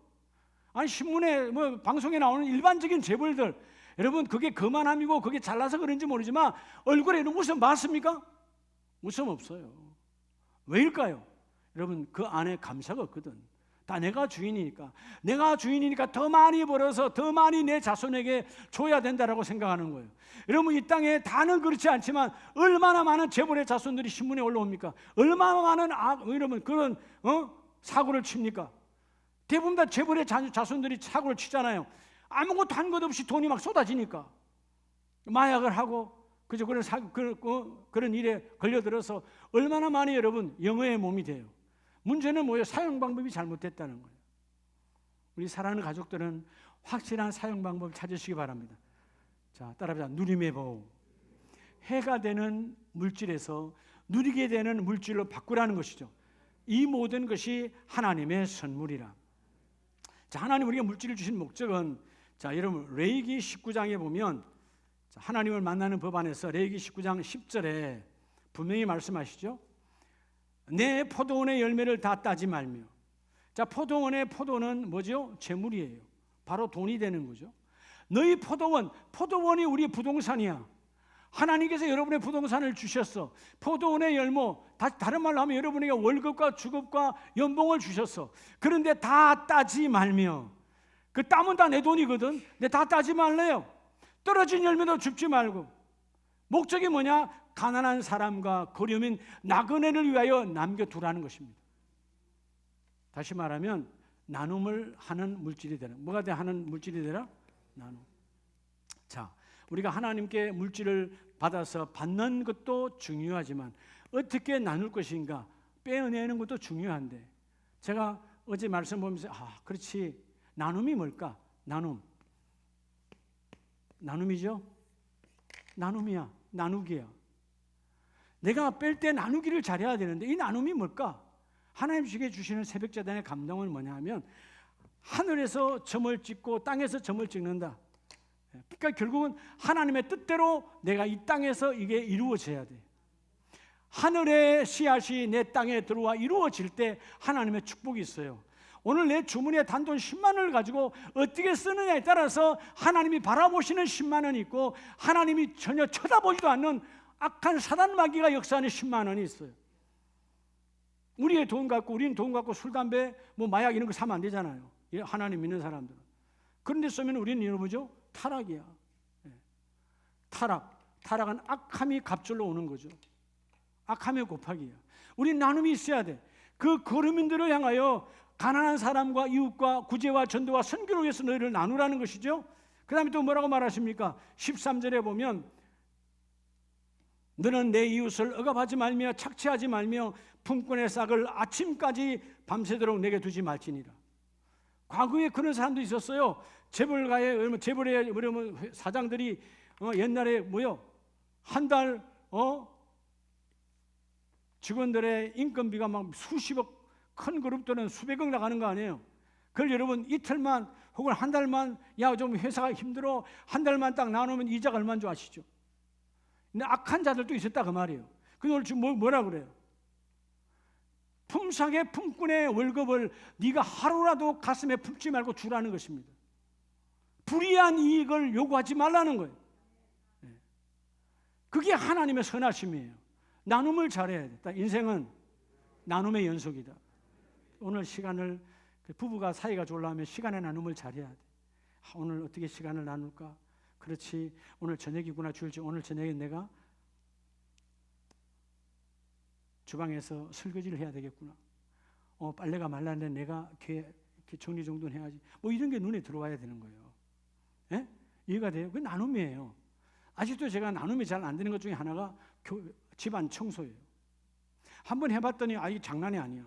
아니, 신문에 방송에 나오는 일반적인 재벌들, 여러분, 그게 거만함이고 그게 잘나서 그런지 모르지만 얼굴에 이런 웃음 봤습니까? 웃음 없어요. 왜일까요? 여러분, 그 안에 감사가 없거든. 다 내가 주인이니까 더 많이 벌어서 더 많이 내 자손에게 줘야 된다라고 생각하는 거예요. 여러분, 이 땅에 다는 그렇지 않지만 얼마나 많은 재벌의 자손들이 신문에 올라옵니까? 얼마나 많은 여러분 그런 사고를 칩니까? 대부분 다 재벌의 자손들이 사고를 치잖아요. 아무것도 한 것 없이 돈이 막 쏟아지니까 마약을 하고 그런 일에 걸려들어서 얼마나 많이 여러분 영어의 몸이 돼요. 문제는 뭐예요? 사용 방법이 잘못됐다는 거예요. 우리 사랑하는 가족들은 확실한 사용 방법을 찾으시기 바랍니다. 자, 따라합시다. 누림의 복. 해가 되는 물질에서 누리게 되는 물질로 바꾸라는 것이죠. 이 모든 것이 하나님의 선물이라. 자, 하나님 우리가 물질을 주신 목적은, 자, 여러분 레위기 19장에 보면 하나님을 만나는 법 안에서 레위기 19장 10절에 분명히 말씀하시죠. 내 포도원의 열매를 다 따지 말며. 자, 포도원의 포도는 뭐죠? 재물이에요. 바로 돈이 되는 거죠. 너희 포도원이 우리 부동산이야. 하나님께서 여러분의 부동산을 주셨어. 포도원의 열매, 다른 말로 하면 여러분에게 월급과 주급과 연봉을 주셨어. 그런데 다 따지 말며. 그 따면 다 내 돈이거든. 근데 다 따지 말래요. 떨어진 열매도 줍지 말고. 목적이 뭐냐? 가난한 사람과 거류민 나그네를 위하여 남겨두라는 것입니다. 다시 말하면 나눔을 하는 물질이 되라. 뭐가 하는 물질이 되라? 나눔. 자, 우리가 하나님께 물질을 받아서 받는 것도 중요하지만 어떻게 나눌 것인가 빼어내는 것도 중요한데, 제가 어제 말씀 보면서 그렇지, 나눔이 뭘까? 나눔이죠? 나눔이야. 나누기야. 내가 뺄 때 나누기를 잘해야 되는데 이 나눔이 뭘까? 하나님께 주시는 새벽제단의 감동은 뭐냐 하면 하늘에서 점을 찍고 땅에서 점을 찍는다. 그러니까 결국은 하나님의 뜻대로 내가 이 땅에서 이게 이루어져야 돼. 하늘의 씨앗이 내 땅에 들어와 이루어질 때 하나님의 축복이 있어요. 오늘 내 주머니에 단돈 10만 원을 가지고 어떻게 쓰느냐에 따라서 하나님이 바라보시는 10만 원이 있고, 하나님이 전혀 쳐다보지도 않는 악한 사단 마귀가 역사하는 10만 원이 있어요. 우리는 돈 갖고 술, 담배, 마약 이런 거 사면 안 되잖아요. 하나님 믿는 사람들은. 그런데 쓰면 우리는 이런 뭐죠? 타락이야. 타락은 악함이 갑절로 오는 거죠. 악함의 곱하기야. 우리는 나눔이 있어야 돼. 그 거류민들을 향하여 가난한 사람과 이웃과 구제와 전도와 선교를 위해서 너희를 나누라는 것이죠. 그 다음에 또 뭐라고 말하십니까? 13절에 보면 너는 내 이웃을 억압하지 말며 착취하지 말며 품꾼의 싹을 아침까지 밤새도록 내게 두지 말지니라. 과거에 그런 사람도 있었어요. 재벌의 사장들이 옛날에 한 달 직원들의 인건비가 막 수십억, 큰 그룹들은 수백억 나가는 거 아니에요. 그걸 여러분 이틀만 혹은 한 달만, 좀 회사가 힘들어, 한 달만 딱 나누면 이자가 얼마인 줄 아시죠? 근데 악한 자들도 있었다 그 말이에요. 근데 오늘 지금 뭐라 그래요? 품삯의 품꾼의 월급을 네가 하루라도 가슴에 품지 말고 주라는 것입니다. 불이한 이익을 요구하지 말라는 거예요. 그게 하나님의 선하심이에요. 나눔을 잘해야 돼. 인생은 나눔의 연속이다. 오늘 시간을, 부부가 사이가 좋으려면 시간의 나눔을 잘해야 돼. 오늘 어떻게 시간을 나눌까? 그렇지, 오늘 저녁이구나. 주일째 오늘 저녁에 내가 주방에서 설거지를 해야 되겠구나. 빨래가 말랐는데 내가 이렇게 정리정돈 해야지. 뭐 이런 게 눈에 들어와야 되는 거예요. 예? 이해가 돼요? 그게 나눔이에요. 아직도 제가 나눔이 잘 안 되는 것 중에 하나가 집안 청소예요. 한번 해봤더니 이게 장난이 아니야.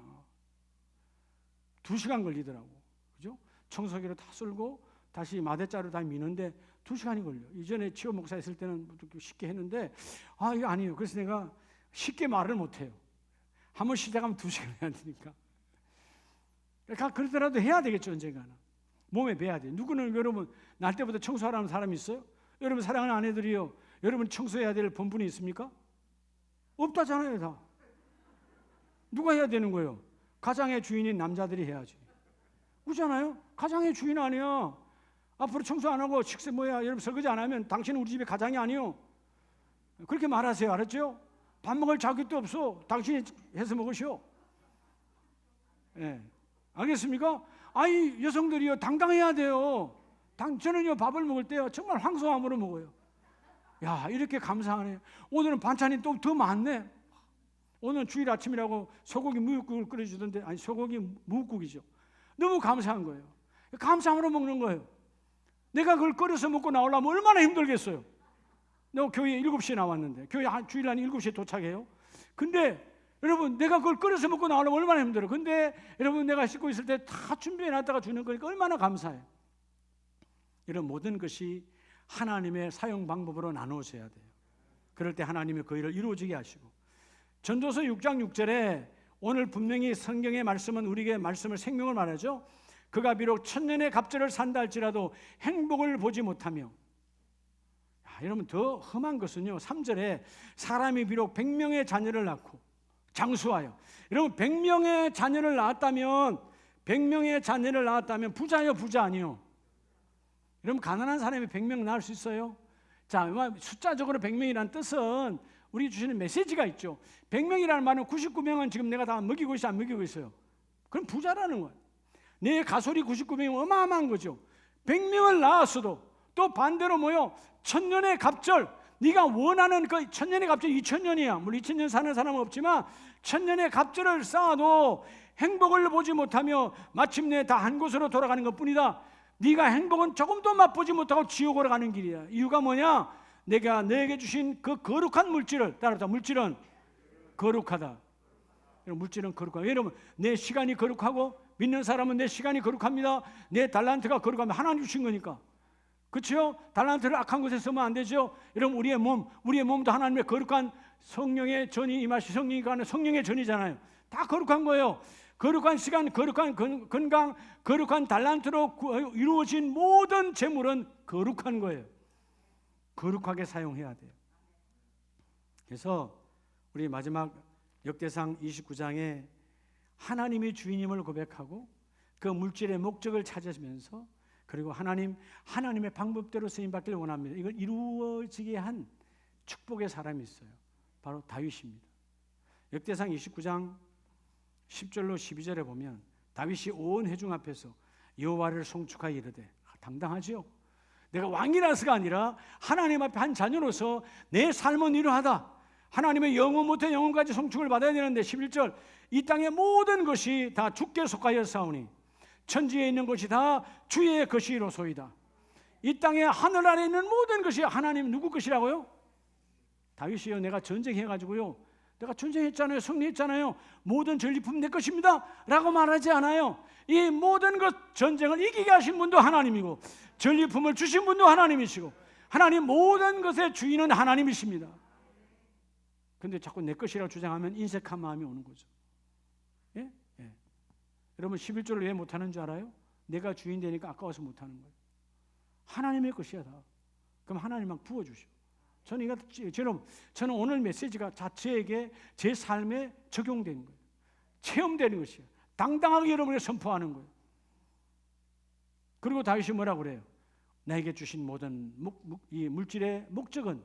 2시간 걸리더라고. 그죠? 청소기로 다 쓸고 다시 마대자루 다 미는데 2시간이 걸려. 이전에 치호 목사 있을 때는 쉽게 했는데 이거 아니에요. 그래서 내가 쉽게 말을 못해요. 한번 시작하면 2시간 해야 되니까. 그러니까 그러더라도 해야 되겠죠. 언젠가는 몸에 배야 돼. 누구는 여러분 날 때부터 청소하라는 사람이 있어요? 여러분 사랑하는 아내들이요, 여러분 청소해야 될 본분이 있습니까? 없다잖아요. 다 누가 해야 되는 거예요? 가장의 주인인 남자들이 해야지. 그렇잖아요? 가장의 주인 아니야. 앞으로 청소 안 하고 식사 여러분 설거지 안 하면 당신은 우리 집의 가장이 아니요. 그렇게 말하세요. 알았죠? 밥 먹을 자격도 없어. 당신이 해서 먹으시오. 예. 알겠습니까? 여성들이요, 당당해야 돼요. 저는요, 밥을 먹을 때요, 정말 황소함으로 먹어요. 야, 이렇게 감사하네. 오늘은 반찬이 또 더 많네. 오늘 주일 아침이라고 소고기 무육국을 끓여주던데, 소고기 무국이죠. 너무 감사한 거예요. 감사함으로 먹는 거예요. 내가 그걸 끓여서 먹고 나오려면 얼마나 힘들겠어요. 내가 교회 7시에 나왔는데, 교회 주일 한 7시에 도착해요. 근데 여러분, 내가 그걸 끓여서 먹고 나오려면 얼마나 힘들어. 근데 여러분, 내가 씻고 있을 때 다 준비해놨다가 주는 거니까 얼마나 감사해요. 이런 모든 것이 하나님의 사용 방법으로 나누어져야 돼요. 그럴 때 하나님의 그 일을 이루어지게 하시고, 전도서 6장 6절에 오늘 분명히 성경의 말씀은 우리에게 말씀을 생명을 말하죠. 그가 비록 천년의 갑절을 산다 할지라도 행복을 보지 못하며, 여러분 더 험한 것은요, 3절에 사람이 비록 100명의 자녀를 낳고 장수하여, 여러분 100명의 자녀를 낳았다면, 100명의 자녀를 낳았다면 부자예요, 부자 아니요? 여러분 가난한 사람이 100명 낳을 수 있어요? 자, 숫자적으로 100명이라는 뜻은 우리 주시는 메시지가 있죠. 100명이라는 말은 99명은 지금 내가 다 먹이고 있어, 안 먹이고 있어요? 그럼 부자라는 거예요. 내 가솔이 99명이면 어마어마한 거죠. 100명을 낳았어도 또 반대로 천년의 갑절, 네가 원하는 그 천년의 갑절 2000년이야. 물론 2000년 사는 사람은 없지만 천년의 갑절을 쌓아도 행복을 보지 못하며 마침내 다 한 곳으로 돌아가는 것뿐이다. 네가 행복은 조금도 맛보지 못하고 지옥으로 가는 길이야. 이유가 뭐냐? 내가 너에게 주신 그 거룩한 물질을 따라서, 물질은 거룩하다. 물질은 거룩하다. 여러분, 내 시간이 거룩하고, 믿는 사람은 내 시간이 거룩합니다. 내 달란트가 거룩하면 하나님 주신 거니까. 그렇죠? 달란트를 악한 곳에 쓰면 안 되죠. 여러분, 우리의 몸도 하나님의 거룩한 성령의 전이 임하시, 성령이 가는 성령의 전이잖아요. 다 거룩한 거예요. 거룩한 시간, 거룩한 건강, 거룩한 달란트로 이루어진 모든 재물은 거룩한 거예요. 거룩하게 사용해야 돼요. 그래서 우리 마지막 역대상 29장에 하나님이 주인임을 고백하고 그 물질의 목적을 찾으면서, 그리고 하나님의 방법대로 쓰임받기를 원합니다. 이걸 이루어지게 한 축복의 사람이 있어요. 바로 다윗입니다. 역대상 29장 10절로 12절에 보면 다윗이 온 회중 앞에서 여호와를 송축하여 이르되, 당당하지요. 내가 왕이라서가 아니라 하나님 앞에 한 자녀로서 내 삶은 이러하다. 하나님의 영원부터 영원까지 송축을 받아야 되는데, 11절, 이 땅의 모든 것이 다 주께 속하여 사오니 천지에 있는 것이 다 주의 것이로소이다. 이 땅에 하늘 아래 있는 모든 것이 하나님 누구 것이라고요? 다윗이요, 내가 전쟁해가지고요, 내가 전쟁했잖아요, 승리했잖아요, 모든 전리품 내 것입니다 라고 말하지 않아요. 이 모든 것, 전쟁을 이기게 하신 분도 하나님이고 전리품을 주신 분도 하나님이시고, 하나님 모든 것의 주인은 하나님이십니다. 근데 자꾸 내 것이라고 주장하면 인색한 마음이 오는 거죠. 예? 예. 여러분 11조를 왜 못하는 줄 알아요? 내가 주인 되니까 아까워서 못하는 거예요. 하나님의 것이야 다. 그럼 하나님 막 부어주시오. 저는 오늘 메시지가 자체에게 제 삶에 적용되는 거예요. 체험되는 것이에요. 당당하게 여러분에게 선포하는 거예요. 그리고 다윗이 뭐라고 그래요? 나에게 주신 모든 이 물질의 목적은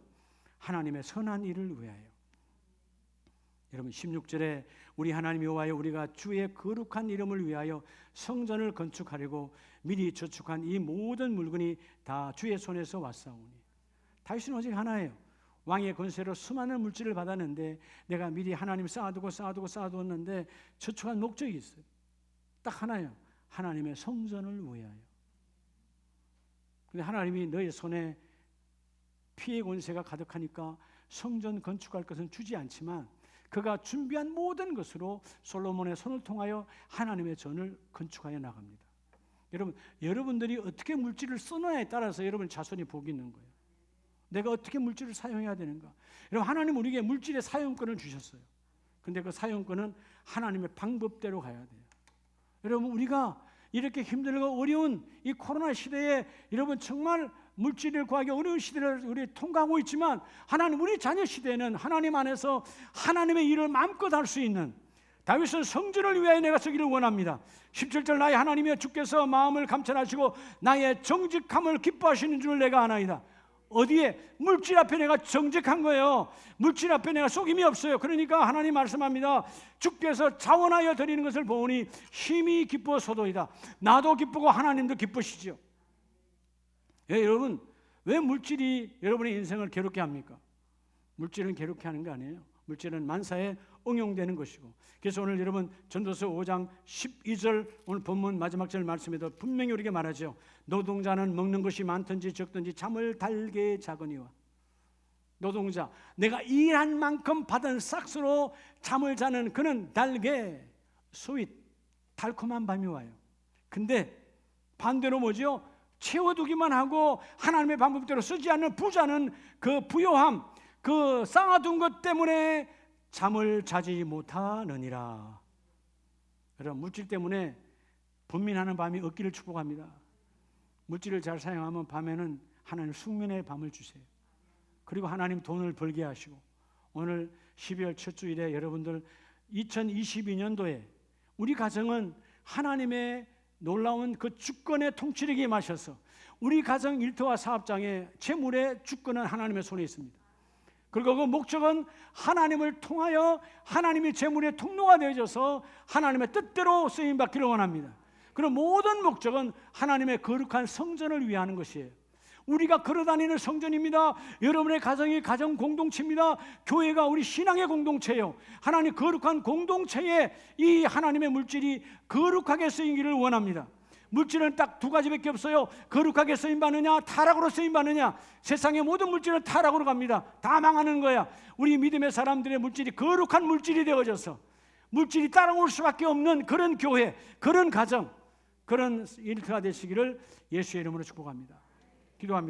하나님의 선한 일을 위하여. 여러분 16절에 우리 하나님 여호와여 우리가 주의 거룩한 이름을 위하여 성전을 건축하려고 미리 저축한 이 모든 물건이 다 주의 손에서 왔사오니. 다윗은 오직 하나예요. 왕의 권세로 수많은 물질을 받았는데 내가 미리 하나님 쌓아두었는데 저축한 목적이 있어요. 딱 하나예요. 하나님의 성전을 위하여. 근데 하나님이 너의 손에 피의 권세가 가득하니까 성전 건축할 것은 주지 않지만 그가 준비한 모든 것으로 솔로몬의 손을 통하여 하나님의 전을 건축하여 나갑니다. 여러분들이 어떻게 물질을 쓰느냐에 따라서 여러분 자손이 복이 있는 거예요. 내가 어떻게 물질을 사용해야 되는가. 여러분 하나님 우리에게 물질의 사용권을 주셨어요. 근데 그 사용권은 하나님의 방법대로 가야 돼요. 여러분 우리가 이렇게 힘들고 어려운 이 코로나 시대에 여러분 정말 물질을 구하기 어려운 시대를 우리 통과하고 있지만 하나님 우리 자녀 시대에는 하나님 안에서 하나님의 일을 마음껏 할 수 있는 다윗은 성전을 위하여 내가 서기를 원합니다. 17절 나의 하나님이여 주께서 마음을 감찰하시고 나의 정직함을 기뻐하시는 줄 내가 아나이다. 어디에? 물질 앞에 내가 정직한 거예요. 물질 앞에 내가 속임이 없어요. 그러니까 하나님 말씀합니다. 주께서 자원하여 드리는 것을 보니 심히 기뻐서도이다. 나도 기쁘고 하나님도 기쁘시죠. 여러분 왜 물질이 여러분의 인생을 괴롭게 합니까? 물질은 괴롭게 하는 거 아니에요. 물질은 만사에 응용되는 것이고. 그래서 오늘 여러분 전도서 5장 12절 오늘 본문 마지막 절 말씀에도 분명히 우리에게 말하죠. 노동자는 먹는 것이 많든지 적든지 잠을 달게 자거니와. 노동자 내가 일한 만큼 받은 싹스로 잠을 자는 그는 달게 스윗 달콤한 밤이 와요. 근데 반대로 뭐죠? 채워두기만 하고 하나님의 방법대로 쓰지 않는 부자는 그 부요함 그 쌓아둔 것 때문에 잠을 자지 못하느니라. 여러분 물질 때문에 분민하는 밤이 없기를 축복합니다. 물질을 잘 사용하면 밤에는 하나님 숙면의 밤을 주세요. 그리고 하나님 돈을 벌게 하시고 오늘 12월 첫 주일에 여러분들 2022년도에 우리 가정은 하나님의 놀라운 그 주권의 통치력에 임하셔서 우리 가정 일터와 사업장의 재물의 주권은 하나님의 손에 있습니다. 그리고 그 목적은 하나님을 통하여 하나님의 재물의 통로가 되어져서 하나님의 뜻대로 쓰임받기를 원합니다. 그럼 모든 목적은 하나님의 거룩한 성전을 위하는 것이에요. 우리가 걸어다니는 성전입니다. 여러분의 가정이 가정 공동체입니다. 교회가 우리 신앙의 공동체예요. 하나님 거룩한 공동체에 이 하나님의 물질이 거룩하게 쓰이기를 원합니다. 물질은 딱 두 가지밖에 없어요. 거룩하게 쓰임받느냐 타락으로 쓰임받느냐. 세상의 모든 물질은 타락으로 갑니다. 다 망하는 거야. 우리 믿음의 사람들의 물질이 거룩한 물질이 되어져서 물질이 따라올 수밖에 없는 그런 교회, 그런 가정, 그런 일터가 되시기를 예수의 이름으로 축복합니다. 기도합니다.